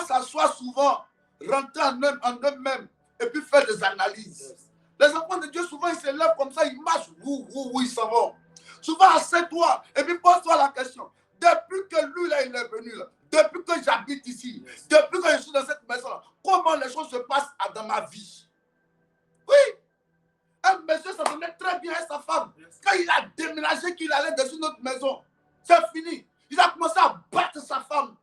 s'asseoir souvent, rentrer en eux-mêmes et puis faire des analyses. Yes. Les enfants de Dieu, souvent, ils se lèvent comme ça, ils marchent, ils s'en vont. Souvent, assieds-toi et puis pose-toi la question. Depuis que lui, là, il est venu, là, depuis que j'habite ici, yes. Depuis que je suis dans cette maison-là, comment les choses se passent dans ma vie? Oui. Un monsieur, ça donnait très allait bien avec sa femme. Quand il a déménagé, qu'il allait dans une autre maison, c'est fini. Il a commencé à battre sa femme.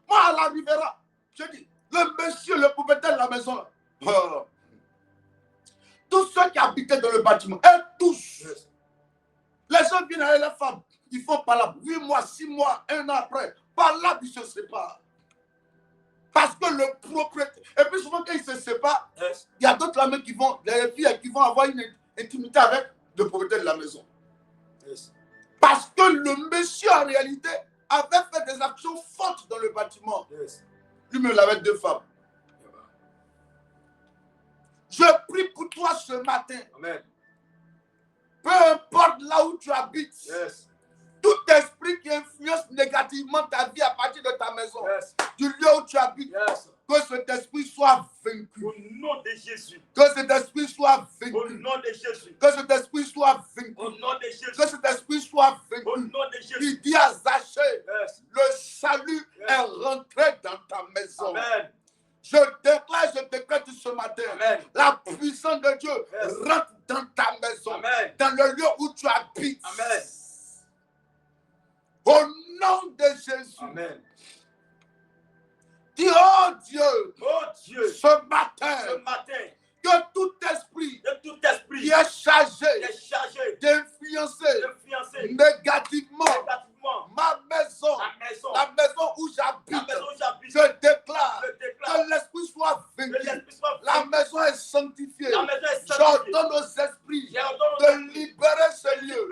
Moi, à la Rivera, je dis, le monsieur, le propriétaire de la maison, là, tous ceux qui habitaient dans le bâtiment, et tous, les gens viennent avec la femme, ils font par là, 8 mois, 6 mois, 1 an après, par là, ils se séparent. Parce que le propriétaire, et puis souvent quand ils se séparent, il y a d'autres là qui vont, les filles qui vont avoir une intimité avec le propriétaire de la maison. Parce que le monsieur, en réalité, avait fait des actions fortes dans le bâtiment. Lui-même, il avait 2 femmes. Je prie pour toi ce matin. Amen. Peu importe là où tu habites, tout esprit qui influence négativement ta vie à partir de ta maison, du lieu où tu habites, que cet esprit soit vaincu. Au nom de Jésus. Que cet esprit soit vaincu. Au nom de Jésus. Que cet esprit soit vaincu. Au nom de Jésus. Que cet esprit soit vaincu. Au nom de Jésus. Il dit à Zachée, le salut est rentré dans ta maison. Amen. Je décrète ce matin, Amen. la puissance de Dieu rentre dans ta maison, Amen. dans le lieu où tu habites. Amen. Au nom de Jésus. Amen. Dis, oh Dieu, ce matin, que tout esprit qui est chargé d'influencer négativement ma maison, la maison où j'habite, je déclare que l'esprit soit vaincu. La maison est sanctifiée. J'ordonne aux esprits de libérer ce lieu.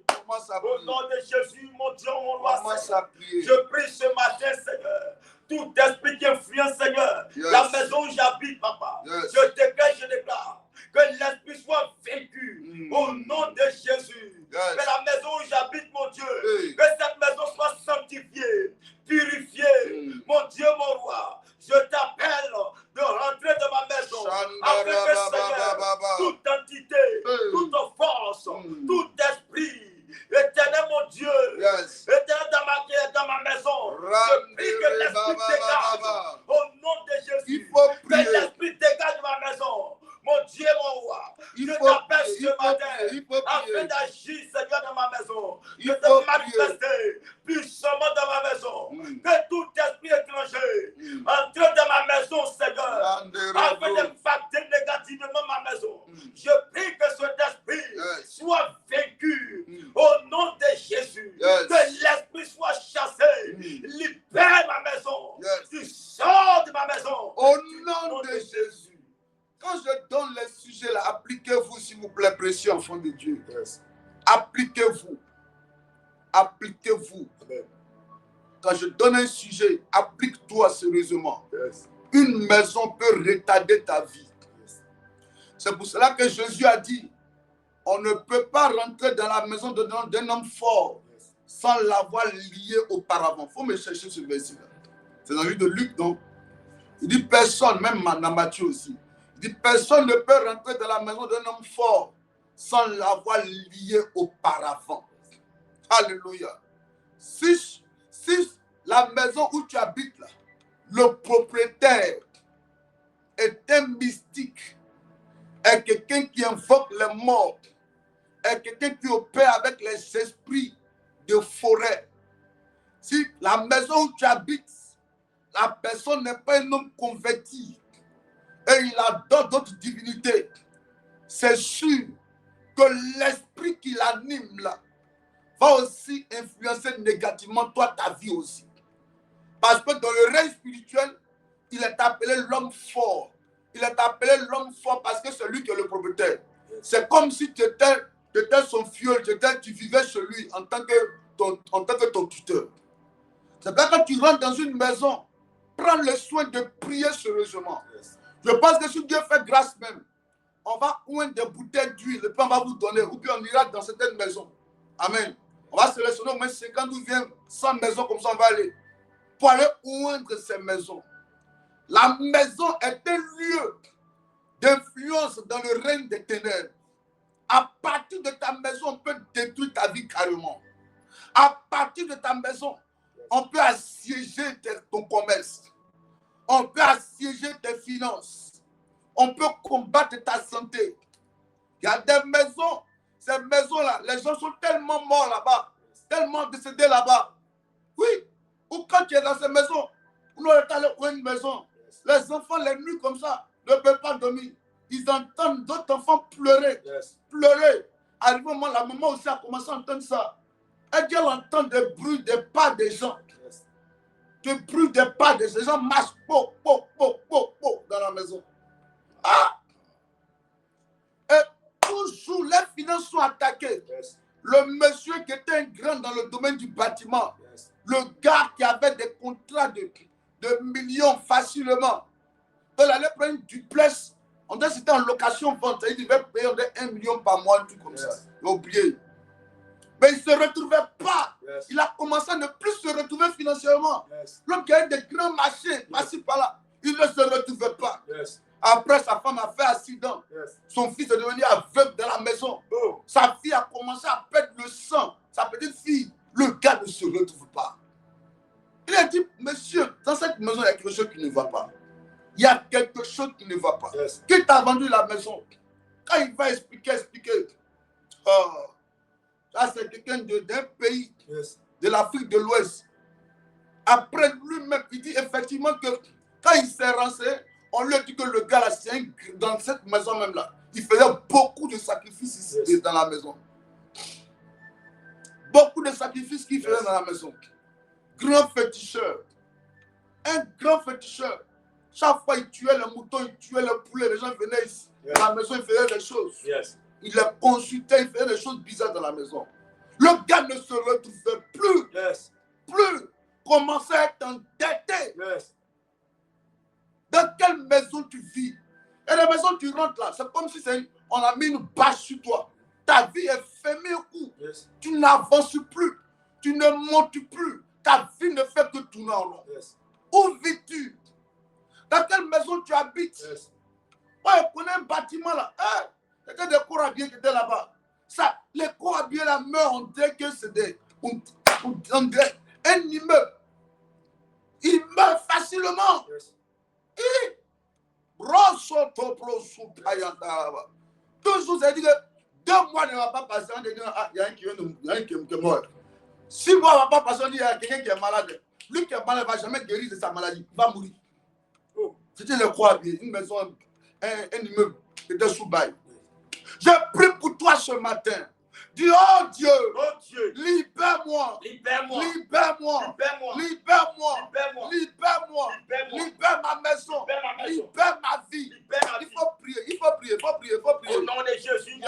Commence à Au nom de Jésus, mon Dieu, mon roi, Commence à prier. je prie ce matin, Seigneur. Tout esprit qui influence, Seigneur, la maison où j'habite, Papa, je déclare que l'esprit soit vaincu au nom de Jésus. Que la maison où j'habite, mon Dieu, que cette maison soit sanctifiée, purifiée. Mon Dieu, mon roi, je t'appelle de rentrer dans ma maison afin que, Seigneur, toute entité, toute force, tout esprit, éternel, mon Dieu, éternel dans ma maison, je prie que l'esprit dégage au nom de Jésus. Que l'esprit dégage de ma maison. Mon Dieu, mon roi, je t'appelle ce matin afin d'agir, Seigneur, dans ma maison, de te manifester puissamment dans ma maison. Que tout esprit étranger entre dans ma maison, Seigneur, afin d'impacter négativement ma maison. Je prie que cet esprit soit vaincu au nom de Jésus. Que l'esprit soit chassé. Libère ma maison. Tu sors de ma maison. Au nom de Jésus. Quand je donne les sujets là, appliquez-vous s'il vous plaît, précieux enfants de Dieu. Appliquez-vous. Appliquez-vous. Quand je donne un sujet, applique-toi sérieusement. Une maison peut retarder ta vie. C'est pour cela que Jésus a dit, on ne peut pas rentrer dans la maison d'un homme fort sans l'avoir lié auparavant. Il faut me chercher ce verset-là. C'est dans le livre de Luc, donc. Il dit personne, même dans Matthieu aussi. Il dit personne ne peut rentrer dans la maison d'un homme fort sans l'avoir lié auparavant. Alléluia. Si la maison où tu habites, là, le propriétaire est un mystique, est quelqu'un qui invoque les morts, est quelqu'un qui opère avec les esprits de forêt. Si la maison où tu habites, la personne n'est pas un homme converti et il adore d'autres divinités, c'est sûr que l'esprit qui l'anime là va aussi influencer négativement toi, ta vie aussi. Parce que dans le règne spirituel, il est appelé l'homme fort. Il est appelé l'homme fort parce que c'est lui qui est le propriétaire. C'est comme si tu étais son filleul, tu vivais chez lui en tant que ton tuteur. C'est quand tu rentres dans une maison, prends le soin de prier sérieusement. Je pense que si Dieu fait grâce même, on va oindre des bouteilles d'huile et puis on va vous donner, ou puis on ira dans certaines maisons. Amen. On va sélectionner au moins 50 ou 100 maisons comme ça, on va aller. Pour aller oindre ces maisons. La maison est un lieu d'influence dans le règne des ténèbres. À partir de ta maison, on peut détruire ta vie carrément. À partir de ta maison, on peut assiéger ton commerce. On peut assiéger tes finances. On peut combattre ta santé. Il y a des maisons, ces maisons-là, les gens sont tellement morts là-bas, tellement décédés là-bas. Oui, ou quand tu es dans ces maisons, ou dans une maison, les enfants, les nuits comme ça, ne peuvent pas dormir. Ils entendent d'autres enfants pleurer, pleurer. Arrivé au moment, la maman aussi a commencé à entendre ça. Elle entend des bruits des pas des gens. Des bruits des pas des gens marchent dans la maison. Ah! Et toujours les finances sont attaquées. Le monsieur qui était un grand dans le domaine du bâtiment, le gars qui avait des contrats de millions facilement, il allait prendre du duplex. On dirait que c'était en location vente. Il devait payer 1 million par mois, un truc comme ça. Il a oublié. Mais il ne se retrouvait pas. Il a commencé à ne plus se retrouver financièrement. L'homme qui avait des grands marchés, par-ci par-là, il ne se retrouvait pas. Après, sa femme a fait accident. Son fils est devenu aveugle dans la maison. Sa fille a commencé à perdre le sang. Sa petite fille, le gars ne se retrouve pas. Il a dit, monsieur, dans cette maison, il y a quelque chose qui ne va pas. Il y a quelque chose qui ne va pas. Qui t'a vendu la maison? Quand il va expliquer. Oh, ça c'est quelqu'un d'un pays de l'Afrique de l'Ouest. Après lui-même, il dit effectivement que quand il s'est renseigné, on lui a dit que le gars là, dans cette maison même là, il faisait beaucoup de sacrifices ici dans la maison. Beaucoup de sacrifices qu'il faisait dans la maison. Grand féticheur. Un grand féticheur. Chaque fois, il tuait le mouton, il tuait le poulet. Les gens venaient ici. Dans la maison, il faisait des choses. Il les consultait, il faisait des choses bizarres dans la maison. Le gars ne se retrouvait plus. Plus. Commençait à être endetté. Dans quelle maison tu vis? Et la maison, tu rentres là. C'est comme si on a mis une bâche sur toi. Ta vie est fermée au cou. Tu n'avances plus. Tu ne montes plus. Ta vie ne fait que tourner en rond. Où vis-tu? Dans quelle maison tu habites? Ouais, on connaît un bâtiment là. Il y a des corabiers qui étaient là-bas. Ça, les corabiers là meurent, on dirait que c'est un immeuble. Ils meurent facilement. Toujours, ça dit que 2 mois ne va pas passer. On dit il y a un qui est mort. 6 mois ne va pas passer. On dit il y a quelqu'un qui est malade. Lui qui est malade ne va jamais guérir de sa maladie. Il va mourir. C'était le corabier, une maison, un immeuble qui était sous bail. Je prie pour toi ce matin. Dis, oh Dieu, libère-moi, libère ma maison, libère ma vie. Il faut prier. Au nom de Jésus,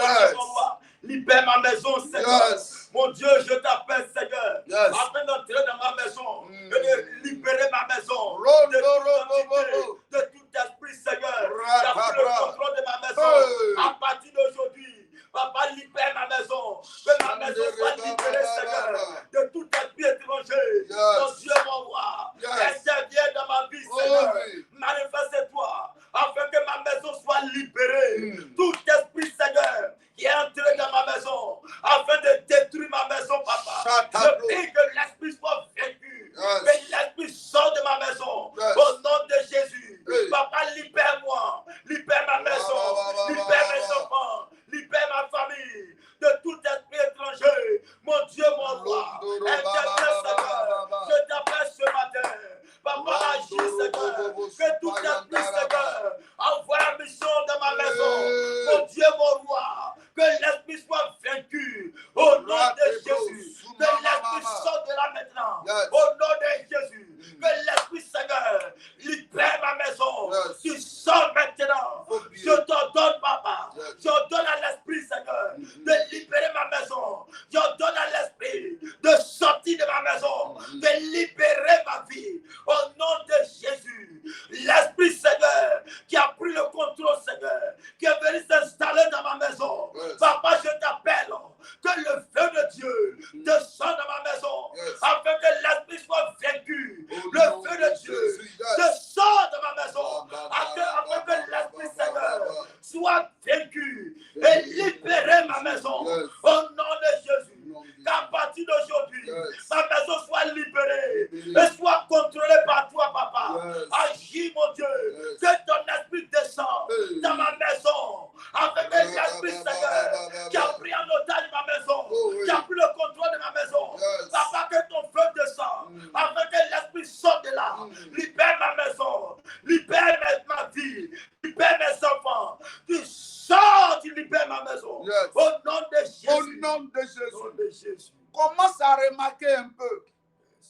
libère ma maison, Seigneur. Mon Dieu, je t'appelle, Seigneur, afin d'entrer dans ma maison et de libérer ma maison de tout esprit, Seigneur, qui a pris le contrôle de ma maison. À partir d'aujourd'hui, Papa, libère ma maison. Que ma maison soit libérée, Seigneur, de tout esprit étranger. Mon Dieu, mon roi, interviens dans ma vie, Seigneur. Manifeste-toi afin que ma maison soit libérée. Tout esprit, Seigneur, qui est entré dans ma maison afin de détruire ma maison, Papa. Je prie que l'esprit soit vaincu. Que l'esprit sorte de ma maison. Au nom de Jésus. Papa, libère-moi. Libère ma maison. Libère mes enfants. Libère ma famille de tout esprit étranger. Mon Dieu, mon roi, interviens, Seigneur. Je t'appelle ce matin. Papa, agis, Seigneur. Que tout esprit, Seigneur, envoie la mission dans ma maison. Mon Dieu, mon roi, que l'esprit soit vaincu. Au nom de Jésus. Que l'esprit sorte de là maintenant. Au nom de Jésus. Que l'esprit, Seigneur, libère ma maison. Tu sors maintenant. Je t'ordonne, Papa. Je donne à l'esprit, Seigneur, de libérer ma maison. Je donne à l'esprit de sortir de ma maison, de libérer ma vie. Au nom de Jésus. L'esprit, Seigneur, qui a pris le contrôle, Seigneur, qui est venu s'installer dans ma maison. Papa, je t'appelle que le feu de Dieu descende dans ma maison, afin que l'esprit soit vaincu. Le feu de Dieu descend dans ma maison, afin que l'esprit, Seigneur, soit vaincu et libérer ma maison. Au nom de Jésus. Qu'à partir d'aujourd'hui, ma maison soit libérée et soit contrôlée par toi, Papa. Agis, mon Dieu, que ton esprit descende dans ma maison, afin que l'esprit, Seigneur, remarquer un peu.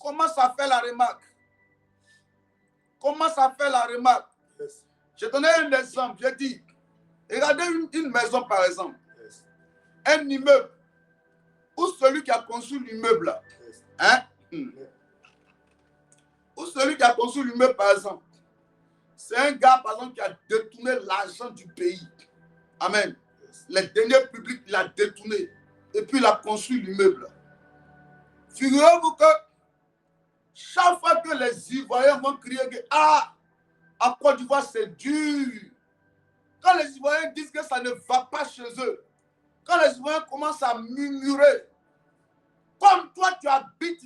Commence à faire la remarque. Commence à faire la remarque. Yes. Je donnais un exemple. Je dis, regardez une maison par exemple. Yes. Un immeuble. Ou celui qui a construit l'immeuble là. Yes. Hein? Ou celui qui a construit l'immeuble par exemple. C'est un gars par exemple qui a détourné l'argent du pays. Amen. Yes. Les deniers publics, il a détourné. Et puis il a construit l'immeuble. Figurez-vous que chaque fois que les Ivoiriens vont crier que en Côte d'Ivoire c'est dur. Quand les Ivoiriens disent que ça ne va pas chez eux. Quand les Ivoiriens commencent à murmurer. Comme toi tu habites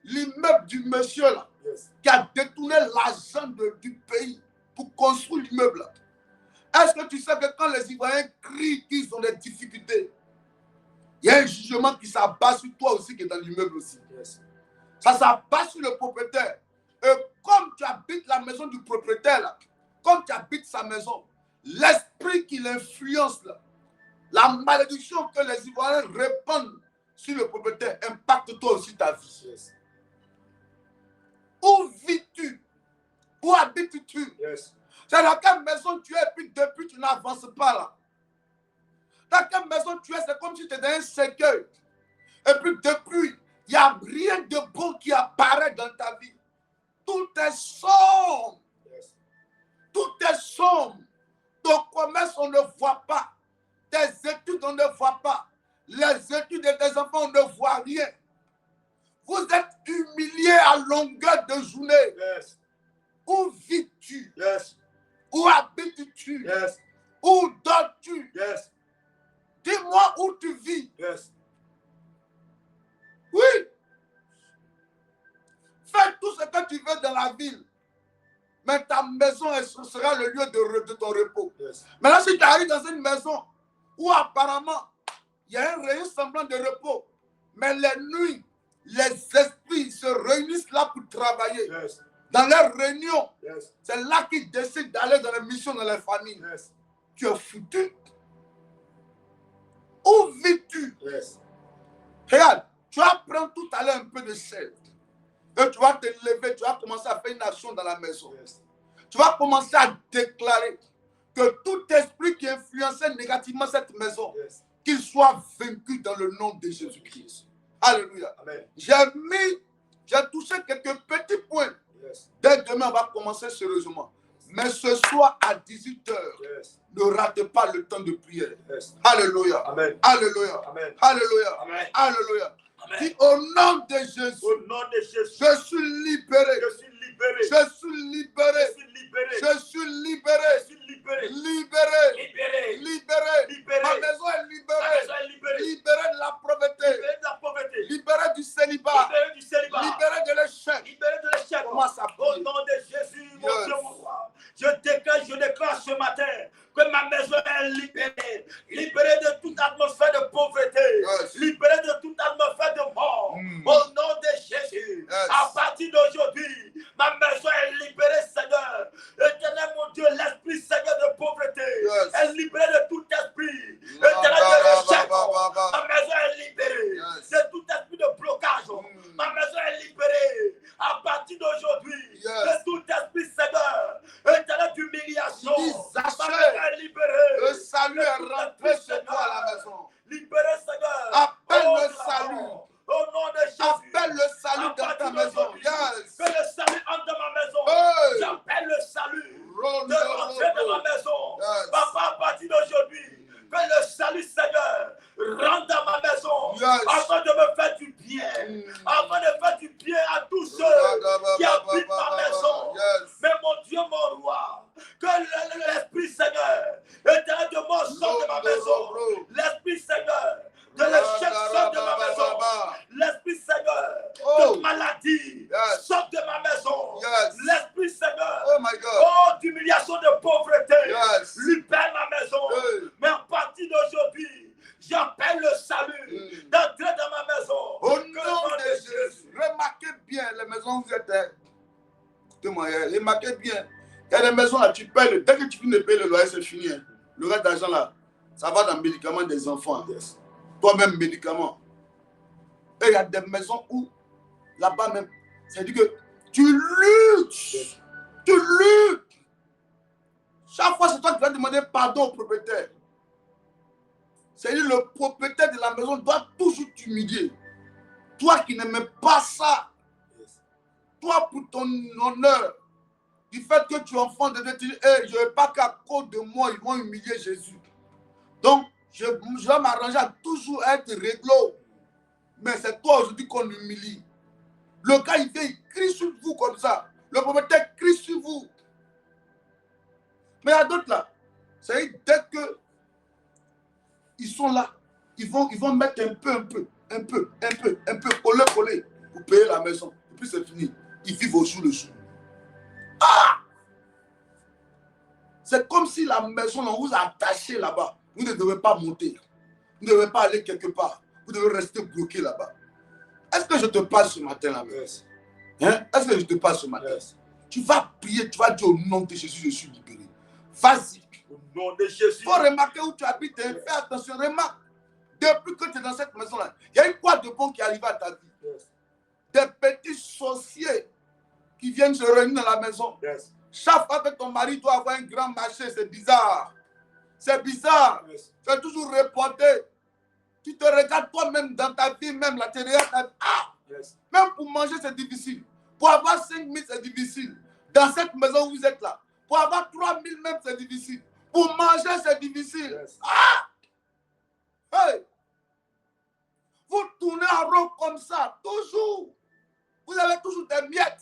l'immeuble du monsieur là. Yes. Qui a détourné l'argent du pays pour construire l'immeuble là. Est-ce que tu sais que quand les Ivoiriens crient qu'ils ont des difficultés, il y a un jugement qui s'abat sur toi aussi qui est dans l'immeuble aussi. Yes. Ça s'abat sur le propriétaire. Et comme tu habites la maison du propriétaire, là, comme tu habites sa maison, l'esprit qui l'influence, là, la malédiction que les Ivoiriens répandent sur le propriétaire impacte toi aussi ta vie. Yes. Où vis-tu? Où habites-tu? Yes. C'est dans quelle maison tu es et puis depuis tu n'avances pas là. Dans quelle maison tu es, c'est comme si tu étais dans un cercueil. Et puis depuis, il n'y a rien de bon qui apparaît dans ta vie. Tout est sombre. Yes. Tout est sombre. Ton commerce, on ne voit pas. Tes études, on ne voit pas. Les études de tes enfants, on ne voit rien. Vous êtes humiliés à longueur de journée. Yes. Où vis-tu? Yes. Où habites-tu? Yes. Où dors-tu? Yes. Dis-moi où tu vis. Yes. Oui. Fais tout ce que tu veux dans la ville. Mais ta maison sera le lieu de ton repos. Yes. Maintenant, si tu arrives dans une maison où apparemment il y a un rayon semblant de repos, mais les nuits, les esprits se réunissent là pour travailler. Yes. Dans leurs réunions, Yes. c'est là qu'ils décident d'aller dans les missions dans les familles. Yes. Tu es foutu. Où vis-tu? Yes. Regarde, tu vas prendre tout à l'heure un peu de sel. Et tu vas te lever, tu vas commencer à faire une action dans la maison. Yes. Tu vas commencer à déclarer que tout esprit qui influençait négativement cette maison, Yes. qu'il soit vaincu dans le nom de Jésus-Christ. Alléluia. Amen. J'ai touché quelques petits points. Yes. Dès demain, on va commencer sérieusement. Mais ce soir à 18h, Yes. ne ratez pas le temps de prière. Yes. Alléluia. Amen. Alléluia. Amen. Alléluia. Amen. Alléluia. Amen. Dis au nom de Jésus, Au nom de Jésus, je suis libéré. je suis libéré. Je suis libéré. Je suis libéré. Je suis libéré. Je suis libéré. Libéré. Libéré. Libéré. Libéré. Ma maison est Ma libérée. maison est libérée. Libéré de la pauvreté. Libéré de la pauvreté. Libéré du célibat. Libéré du célibat. Libéré de l'échec. Libéré de l'échec. Commence à Au prier. nom de Jésus, mon Yes. Dieu, mon roi. Je déclare ce matin que ma maison est libérée. Libérée de toute atmosphère de pauvreté. Yes. Libérée de toute atmosphère de mort. Au nom de Jésus. Yes. À partir d'aujourd'hui, ma maison est libérée, Seigneur. Éternel, mon Dieu, l'esprit, Seigneur, de pauvreté Yes. est libéré de tout esprit. Éternel, de l'échec. Ma maison est libérée Yes. de tout esprit de blocage. Ma maison est libérée à partir d'aujourd'hui. Yes. De tout esprit, Seigneur, éternel d'humiliation. Dis, Ma Zachée, maison est libérée. le salut est De tout rentré esprit, chez toi à la Seigneur. maison. Libéré, Seigneur. Appelle Oh, le de la salut. mort. Au nom de Jésus. Appelle le salut À dans ta partir maison. d'aujourd'hui, Yes. que le salut entre dans ma maison. Hey. J'appelle le salut Rondo, de rentrer dans ma rondo. maison. Yes. Papa, à partir d'aujourd'hui, que le salut, Seigneur, rentre dans ma maison. Yes. Afin de me faire du bien. Afin de faire du bien à tous ceux qui habitent ma maison. Yes. Mais mon Dieu, mon roi, que l'Esprit, Seigneur, éternel de mort sorte de ma maison. L'Esprit, Seigneur, de l'échec sorte de ma maison. L'Esprit, Seigneur, Oh. de maladie Yes. sorte de ma maison. Yes. L'Esprit, Seigneur, Oh my God. oh, d'humiliation, de pauvreté, Yes. libère ma maison. Hey. Mais à partir d'aujourd'hui, j'appelle le salut d'entrer dans ma maison. Au Que le nom de Jésus. Remarquez bien les maisons où vous êtes. Écoutez-moi, remarquez bien. Il y a des maisons là, tu payes. Dès que tu finis de payer le loyer, c'est fini. Hein. Le reste d'argent là, ça va dans les médicaments des enfants. Yes. Toi-même, médicaments. Et il y a des maisons où, là-bas même, c'est-à-dire que tu luttes. Tu luttes. Chaque fois, c'est toi qui vas demander pardon au propriétaire. C'est-à-dire le propriétaire de la maison doit toujours t'humilier. Toi qui n'aimais pas ça, toi pour ton honneur, du fait que tu es enfant de Dieu, tu dis, hey, je ne veux pas qu'à cause de moi, ils vont humilier Jésus. Donc, je vais m'arranger à toujours être réglo. Mais c'est toi aujourd'hui qu'on humilie. Le gars, il vient, il crie sur vous comme ça. Le propriétaire crie sur vous. Mais il y a d'autres là. C'est-à-dire, dès que ils sont là, ils vont mettre un peu, coller, pour payer la maison. Et puis c'est fini. Ils vivent au jour le jour. Ah! C'est comme si la maison, on vous a attaché là-bas. Vous ne devez pas monter. Vous ne devez pas aller quelque part. Vous devez rester bloqué là-bas. Est-ce que je te parle ce matin là? Yes. Hein? Est-ce que je te parle ce matin? Yes. Tu vas prier, tu vas dire au nom de Jésus, je suis libéré. Vas-y. Au nom de Jésus. Il faut remarquer où tu habites. Hein? Fais attention, remarque. Depuis que tu es dans cette maison-là, il y a une quoi de bon qui arrive à ta vie. Yes. Des petits sorciers qui viennent se réunir dans la maison. Yes. Chaque fois que ton mari doit avoir un grand marché, c'est bizarre. C'est bizarre. Yes. C'est toujours reporté. Tu te regardes toi-même dans ta vie, même la télé-réalité. Ah! Yes. Même pour manger, c'est difficile. Pour avoir 5 000, c'est difficile. Dans cette maison où vous êtes là. Pour avoir 3 000 même, c'est difficile. Pour manger, c'est difficile. Yes. Ah! Hey! Vous tournez en rond comme ça, toujours. Vous avez toujours des miettes.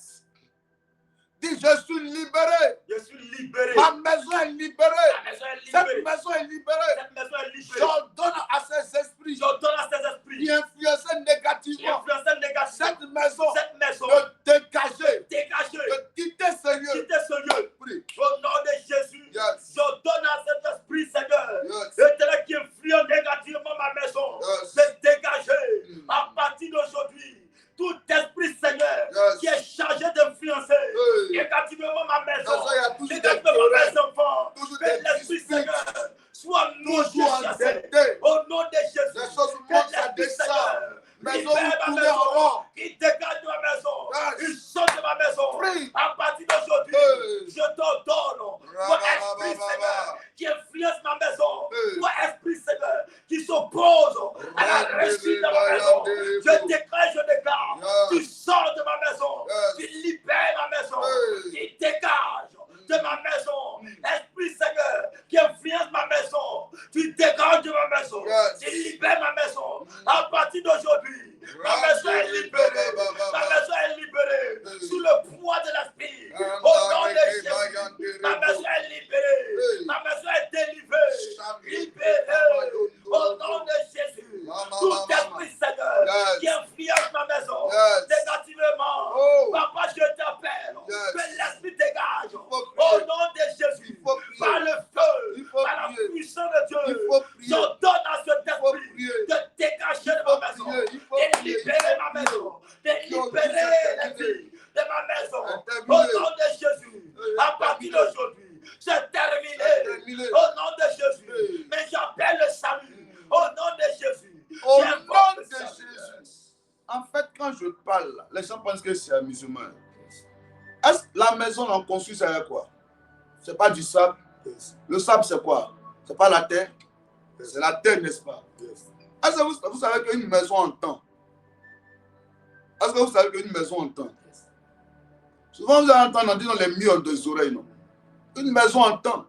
Dis, je suis libéré. Je suis libéré. Ma maison est libérée. Ma maison est Cette libérée. maison est libérée. Cette maison est libérée. J'ordonne à ces esprits J'ordonne à ces esprits qui influençaient qui négativement influencent négativement cette maison de de dégager, dégager, de quitter ce lieu. quitter ce lieu. Prie. Au nom de Jésus, Yes. j'ordonne à cet esprit, Seigneur, Yes. éternel, qui influence négativement ma maison, Yes. de dégager à partir d'aujourd'hui. Tout esprit, Seigneur, Yes. qui est chargé d'influencer Hey. négativement ma maison, Dans ça, il y a toujours des négativement querelles, mes enfants, toujours que des l'esprit, disputes, Seigneur, soit toujours nourri, chassé. endetté. Au nom de Jésus, Les choses que montent, ça l'esprit, descend. Seigneur, Maison libère où ma tourner en maison, rond. il dégage de ma maison, Yes. il sort de ma maison. Prie. À partir d'aujourd'hui, Hey. je t'ordonne, toi esprit, Seigneur, qui influence ma maison, Hey. toi esprit, Seigneur, qui s'oppose à la réussite de ma maison, je déclare, Yes. tu sors de ma maison, Yes. tu libères ma maison, Hey. tu dégages de ma maison, esprit, Seigneur, qui influence ma maison, tu dégages de ma maison, Yes. tu libères ma maison, à partir d'aujourd'hui, ma maison est libérée, ma maison est libérée, sous le poids de l'esprit, au nom de Jésus, ma maison est libérée, ma maison est délivrée, libérée, au nom de Jésus, tout esprit, Seigneur, qui influence ma maison, négativement, Oh. papa, je t'appelle, Yes. que l'esprit dégage, faut au prier. nom de Jésus, Il faut prier. par le Il feu, faut par la prier. puissance de Il Dieu, faut prier. j'ordonne à cet faut esprit prier. de dégager de Il faut ma maison, prier. Il faut de prier. libérer ma maison, de libérer les filles de ma maison, au nom de Jésus, à partir d'aujourd'hui, c'est terminé, au nom de Jésus, mais j'appelle le salut, au nom de Jésus, Au j'invoque nom le de salut. Jésus. En fait, quand je parle, les gens pensent que c'est un musulman. Est-ce que la maison qu'on construit, c'est avec quoi? C'est pas du sable. Le sable, c'est quoi? C'est pas la terre. C'est la terre, n'est-ce pas? Est-ce que vous savez qu'une maison en temps? Est-ce que vous savez qu'une maison en temps? Souvent, vous allez entendre dire dans les murs des oreilles, non? Une maison en temps.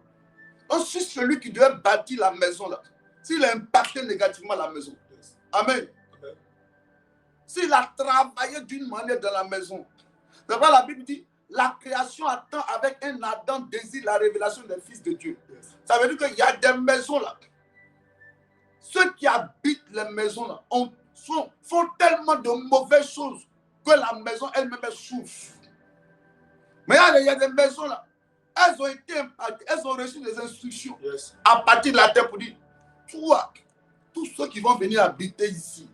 Donc, si celui qui devait bâtir la maison, là, s'il a impacté négativement la maison, amen. S'il a travaillé d'une manière dans la maison, c'est pas la Bible dit, la création attend avec un ardent désir la révélation des fils de Dieu. Ça veut dire qu'il y a des maisons là. Ceux qui habitent les maisons là font tellement de mauvaises choses que la maison elle-même souffre. Mais il y a des maisons là, elles ont été impactées, elles ont reçu des instructions à partir de la terre pour dire, toi, tous ceux qui vont venir habiter ici,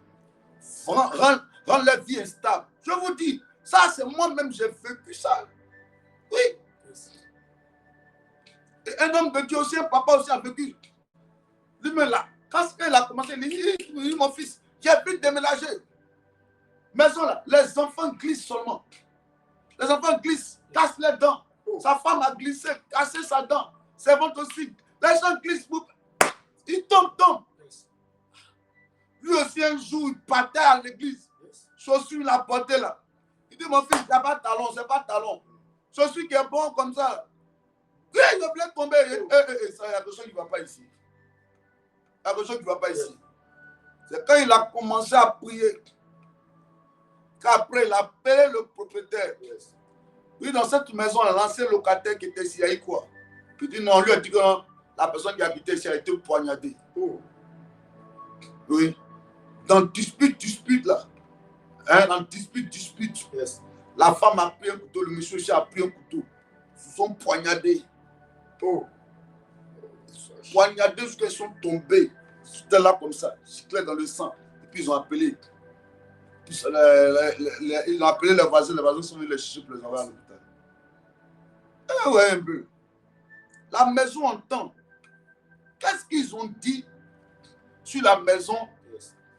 rendre leur vie instable. Je vous dis, ça c'est moi-même, j'ai vécu ça. Oui. Et un homme de Dieu aussi, un papa aussi a vécu. Lui-même là, quand il a commencé, il dit, mon fils, j'ai pu déménager. maison là, les enfants glissent seulement. Les enfants glissent, cassent les dents. Sa femme a glissé, cassé sa dent. Ses ventres aussi. Les gens glissent. Ils tombent. Lui aussi, un jour, il partait à l'église. Chaussure, il a porté là. Il dit, mon fils, il n'y a pas de talon, c'est pas de talon. Chaussure qui est bon comme ça. Oui, il voulait tomber. Il y a quelque chose qui ne va pas ici. Il y a quelque chose qui ne va pas ici. C'est quand il a commencé à prier qu'après, il a appelé le propriétaire. Oui, dans cette maison, l'ancien locataire qui était ici, il y a eu quoi? Il dit non, lui a dit que non, la personne qui habitait ici a été poignardée. Oui. Dans dispute là. Hein, dans dispute. La femme a pris un couteau, le monsieur aussi a pris un couteau. Ils se sont poignardés. Poignardés jusqu'à ils sont tombés. C'était là comme ça, giclés dans le sang. Et puis ils ont appelé. Puis, ils ont appelé les voisins sont venus les chercher pour les envoyer à l'hôpital. Eh ouais, un peu. La maison entend. Qu'est-ce qu'ils ont dit sur la maison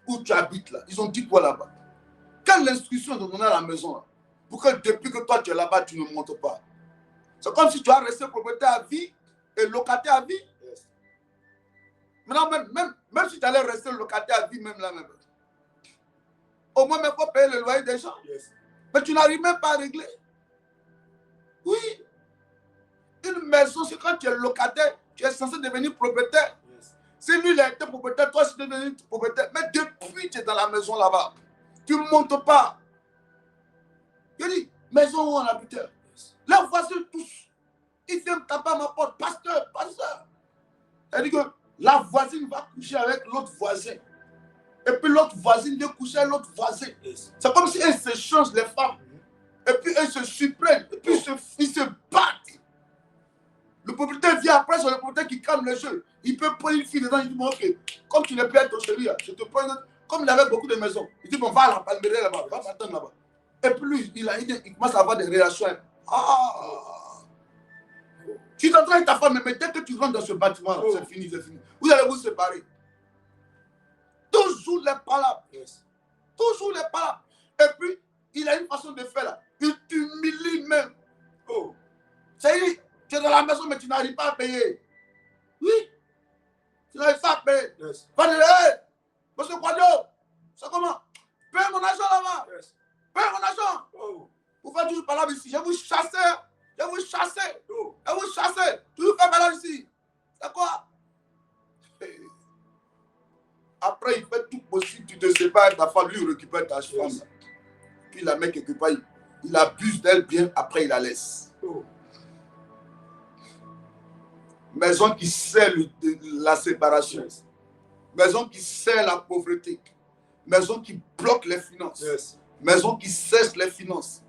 où tu habites là? Ils ont dit quoi là-bas? Quelle instruction ils ont donné à la maison là? Pour que depuis que toi tu es là-bas, tu ne montes pas. C'est comme si tu as resté propriétaire à vie et locataire à vie. Maintenant, même si tu allais rester locataire à vie, même là, même. Au moins, il faut payer le loyer des gens. Mais tu n'arrives même pas à régler. Oui. Une maison, c'est quand tu es locataire, tu es censé devenir propriétaire. Si lui, il a été propriétaire, toi, tu es devenu propriétaire. Mais depuis que tu es dans la maison là-bas, tu ne montes pas. Je dis, maison où on habitait. Les voisins tous, ils viennent taper à ma porte. Pasteur. Elle dit que la voisine va coucher avec l'autre voisin. Et puis l'autre voisine vient coucher avec l'autre voisin. C'est comme si elles s'échangent les femmes. Et puis elles se surprennent. Et puis ils se battent. Le propriétaire vient après, c'est le propriétaire qui calme les jeux. Il peut prendre une fille dedans, il dit, bon, ok, comme tu n'es plus à ton chéri, je te prends une autre. Comme il avait beaucoup de maisons, il dit, bon, va à la Palmeraie là-bas, va t'attendre là-bas. Et puis lui, il commence à avoir des relations. Tu t'entends avec ta femme, mais dès que tu rentres dans ce bâtiment, c'est fini. Vous allez vous séparer. Toujours les palabres. Toujours les palabres. Et puis, il a une façon de faire là. Il t'humilie même. C'est-à-dire, tu es dans la maison, mais tu n'arrives pas à payer. Oui. Tu n'arrives pas à payer. Va dire, hé, monsieur Quadio, c'est comment? Paye mon argent là-bas. Paye mon argent. Vous faites toujours palabre ici. Je vais vous chasser. Toujours faire palabre ici. C'est quoi? Après, il fait tout possible. Tu te sépares de ta femme, lui, il récupère ta femme. Puis il la met quelque part. Il abuse d'elle bien, après il la laisse. Maison qui sert la séparation. Maison qui sert la pauvreté. Maison qui bloque les finances. Maison qui sèche les finances.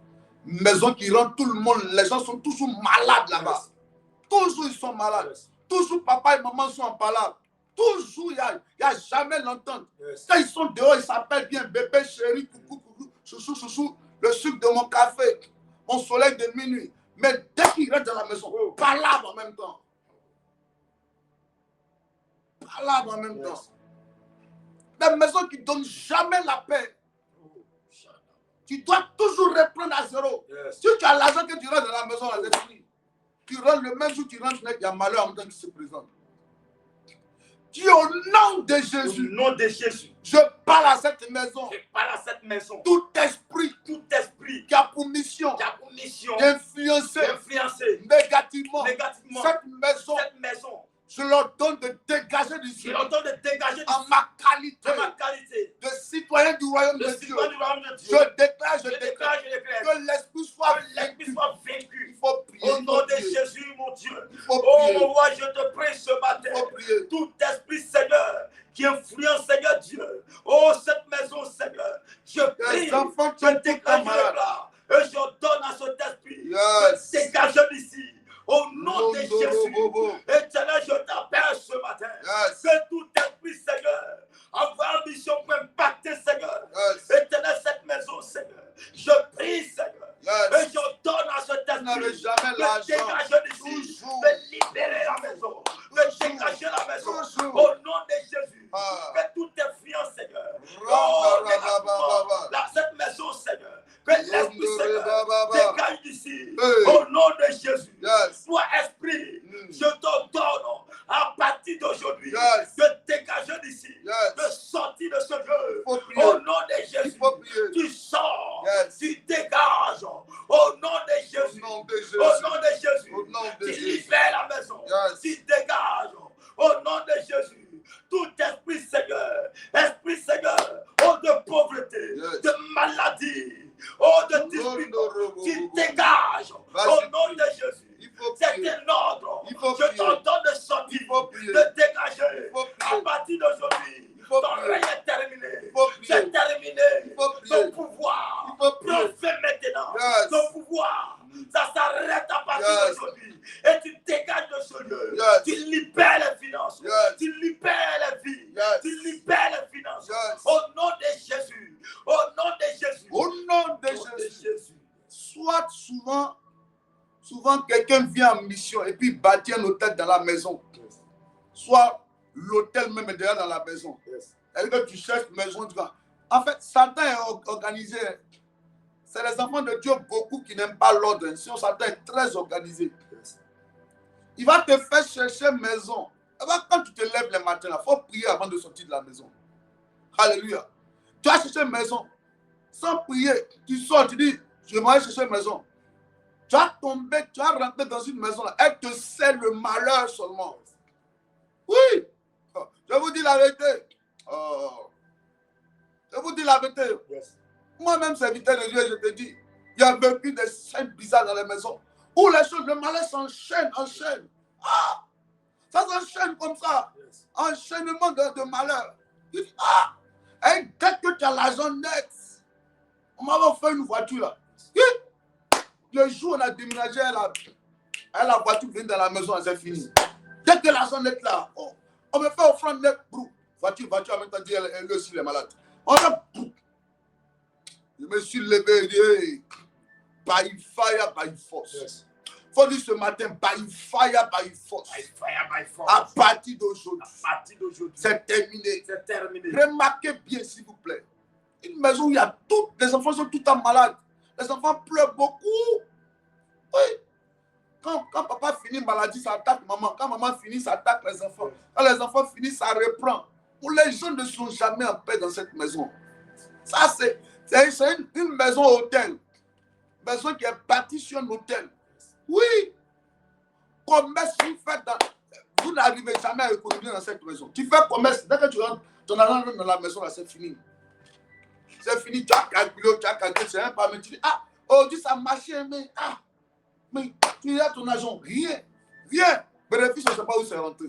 Maison qui rend tout le monde, les gens sont toujours malades là-bas. Toujours ils sont malades. Toujours papa et maman sont en palabre. Toujours, il n'y a jamais l'entente. Quand ils sont dehors, ils s'appellent bien bébé, chéri, coucou, chouchou, le sucre de mon café, mon soleil de minuit. Mais dès qu'ils rentrent dans la maison, palabre en même temps. Palabre en même temps. Des maisons qui ne donnent jamais la paix. Tu dois toujours reprendre à zéro. Si tu as l'argent que tu rentres dans la maison, là, c'est fini. Tu rentres le même jour, tu rentres, il y a malheur en même temps qui se présente. Dis au nom de Jésus. Au nom de Jésus. Je parle à cette maison. Tout esprit qui a pour mission d'influencer négativement cette maison. Je leur donne de dégager d'ici. En ma qualité de citoyen du royaume de Dieu. Je déclare que l'esprit soit vaincu. Il faut prier. Au nom de Jésus, mon Dieu. Oh, mon roi, je te prie ce matin. Tout esprit, Seigneur, qui influence, Seigneur Dieu. Oh, cette maison, Seigneur. Je prie. Je déclare là. Et je donne à cet esprit. Dégage d'ici. Au nom de Jésus, Éternel, je t'appelle ce matin. Que tout esprit, Seigneur, avoir mission pour impacter, Seigneur. Éternel, cette maison, Seigneur. Je prie, Seigneur. Et je donne à cet esprit de dégager d'ici, de libérer la maison, de dégager la maison. Au nom de Jésus, que tout influence, Seigneur. Oh, cette maison, Yes. Tu dégages au nom de Jésus. Tout esprit, Seigneur, oh de pauvreté, Yes. de maladie, oh de dispute, tu dégages au nom de Jésus. Il faut C'est prier. un ordre. Il faut Je prier. t'ordonne de sortir, Il faut prier. de dégager. Il faut prier. À partir d'aujourd'hui, Il faut ton prier. règne est terminé. Il faut prier. C'est terminé. Il faut prier. Ton pouvoir, Il faut prier. profère maintenant. Yes. Ton pouvoir, ça s'arrête à partir Yes. d'aujourd'hui. Et tu dégages de ce lieu. Yes. Tu libères les finances. Yes. Tu libères les vies. Yes. Tu libères les finances. Yes. Au nom de Jésus. Au nom de Jésus. Au nom de Au nom de Jésus. Jésus. Soit souvent quelqu'un vient en mission et puis bâtit un hôtel dans la maison. Yes. Soit l'hôtel même est déjà dans la maison. Yes. Et que tu cherches une maison, tu vas. En fait, Satan est organisé. C'est les enfants de Dieu beaucoup qui n'aiment pas l'ordre. Sinon, Satan est très organisé. Yes. Il va te faire chercher une maison. Et bien, quand tu te lèves le matin, il faut prier avant de sortir de la maison. Alléluia. Tu vas chercher une maison. Sans prier, tu sors, tu dis, je vais aller chercher une maison. Tu vas tomber, tu vas rentrer dans une maison. Elle te sait le malheur seulement. Oui. Je vous dis la vérité. Je vous dis la vérité. Yes. Moi-même, serviteur de Dieu, je te dis, il y a vécu des scènes bizarres dans les maisons où les choses, le malheur s'enchaîne. Ah, ça s'enchaîne comme ça. Yes. Enchaînement de malheur. Tu dis, et dès que tu as l'argent net, on m'a offert une voiture là. Le jour où on a déménagé, la voiture vient dans la maison, c'est fini. Dès que l'argent net là, on me fait offrande net, voiture, en même temps, elle aussi est malade. Je me suis levé et dit, hey, by fire, by force. Yes. Faut dire ce matin, by fire, by force. By fire, by force. À partir d'aujourd'hui, À partir d'aujourd'hui, c'est terminé. c'est terminé. Remarquez bien, s'il vous plaît. Une maison où il y a tout, les enfants sont tout le temps malades. Les enfants pleurent beaucoup. Oui. Quand papa finit maladie, ça attaque maman. Quand maman finit, ça attaque les enfants. Quand les enfants finissent, ça reprend. Où les gens ne sont jamais en paix dans cette maison. Ça, c'est une maison hôtel. Une maison qui est bâtie sur un hôtel. Oui. Commerce, vous n'arrivez jamais à économiser dans cette maison. Tu fais commerce, dès que tu rentres, ton argent dans la maison, là, c'est fini. C'est fini, tu as calculé, c'est un pas, mais tu dis, dis ça marche, mais tu as ton argent, rien. Bénéfice, je ne sais pas où c'est rentré.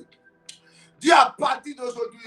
Dis à partir d'aujourd'hui,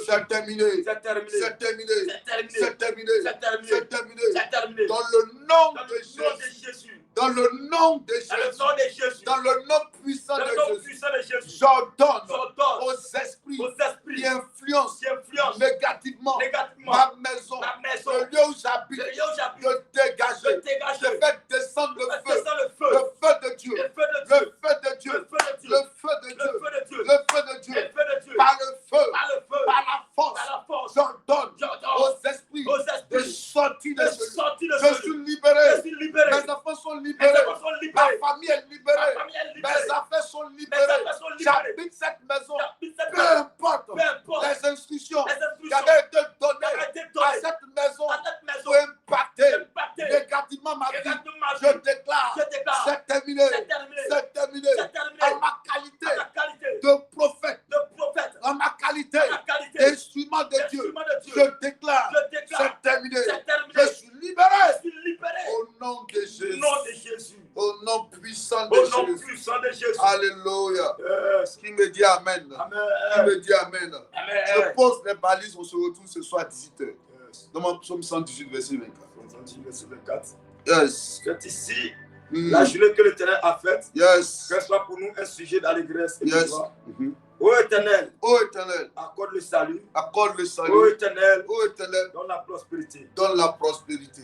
c'est terminé. C'est terminé. C'est terminé. C'est terminé. C'est terminé. C'est terminé. C'est terminé. C'est terminé. Dans le nom Dans de le nom de Jésus. Jésus. Dans le nom de Dans le Jésus. nom de Jésus. Dans le nom puissant Dans de le nom Jésus. puissant de Jésus. J'ordonne J'ordonne aux esprits aux esprits qui influencent qui influencent négativement négativement ma maison, ma maison, le lieu où j'habite, le lieu où j'habite, de dégager. de dégager. Je fais descendre le feu. Descends le feu. Le feu de Dieu. Le feu de Le Dieu. feu de Dieu. Le feu de Dieu. Le feu de Le Dieu. feu de Dieu. Le feu de Dieu. Le feu de Dieu. Par le feu. Par le feu. Par la force. Par la force. J'ordonne J'ordonne aux esprits aux de esprits sortir de de ce lieu. sortir de Je ce suis lieu. libéré. Je suis libéré. Mes enfants sont Mes libérés. enfants sont Ma libérés. famille est libérée. Ma famille est libérée. Mes affaires sont Mes libérées. affaires sont libérées. J'habite cette maison. J'habite cette Peu maison. importe Peu importe les instructions les qui instructions avaient été qui avaient données été à données cette maison à cette maison pour impacter impacter négativement ma vie. négativement ma Je vie. déclare, Je déclare, c'est terminé. c'est terminé. C'est terminé. C'est terminé. En ma qualité À ta qualité de prophète, de prophète, en ma qualité à ta qualité d'instrument de Dieu, d'instrument de Dieu, je déclare, je déclare, c'est terminé. c'est terminé. Je suis libéré. Je suis libéré. Au nom de Au Jésus. nom de Jésus. Au nom puissant de Au nom Jésus. puissant de Jésus. Alléluia. Yes. Qui me dit Amen? Qui Amen. me dit Amen? Amen. Je pose les balises, on se retrouve ce soir à 18h. Yes. Dans mon psaume 118, verset 24. Verset 24. Yes. C'est ici Mm. la journée que l'Éternel a faite. Yes. Que ce soit pour nous un sujet d'allégresse et de Yes. joie. Mhm. Ô Éternel, Ô Éternel, accorde le salut. accorde le Ô salut. Éternel, Ô Éternel, donne la prospérité. donne la prospérité.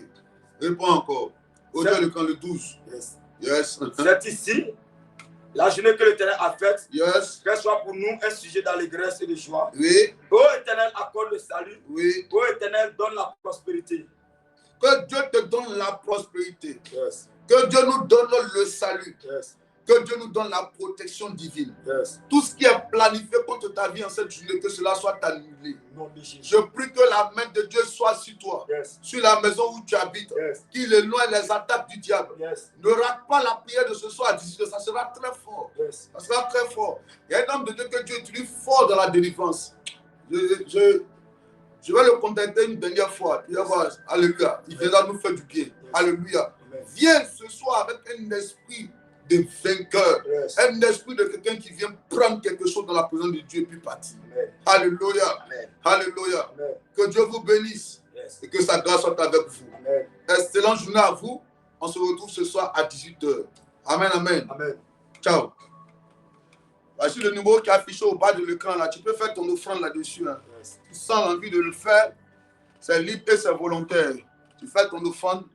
Réponds encore. Au Dieu le camp le 12. Yes. Yes. C'est ici la journée que l'Éternel a faite. Yes. Que ce soit pour nous un sujet d'allégresse et de joie. Oui. Ô Éternel, accorde le salut. Oui. Ô Éternel, donne la prospérité. Que Dieu te donne la prospérité. Yes. Que Dieu nous donne le salut. Yes. Que Dieu nous donne la protection divine. Yes. Tout ce qui est planifié contre ta vie en cette journée, que cela soit annulé. Non, Jésus. Je prie que la main de Dieu soit sur toi, Yes. sur la maison où tu habites, Yes. qu'il éloigne les attaques du diable. Yes. Ne rate pas la prière de ce soir à 18h, ça sera très fort. Yes. Ça sera très fort. Il y a un homme de Dieu que Dieu utilise fort dans la délivrance. Je vais le contacter une dernière fois. Tu vas voir. Alléluia. Il viendra nous faire du bien. Yes. Alléluia. Amen. Viens ce soir avec un esprit de vainqueur. Yes. Un esprit de quelqu'un qui vient prendre quelque chose dans la présence de Dieu et puis partir. Amen. Alléluia. Amen. Alléluia. Amen. Que Dieu vous bénisse Yes. et que sa grâce soit avec vous. Amen. Excellente journée à vous. On se retrouve ce soir à 18h. Amen, amen. Amen. Ciao. Voici le numéro qui est affiché au bas de l'écran là. Tu peux faire ton offrande là-dessus. Hein. Yes. Tu sens l'envie de le faire. C'est libre et c'est volontaire. Tu fais ton offrande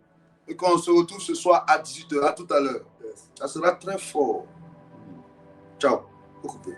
et qu'on se retrouve ce soir à 18h. À tout à l'heure. Yes. Ça sera très fort. Ciao. Occupé.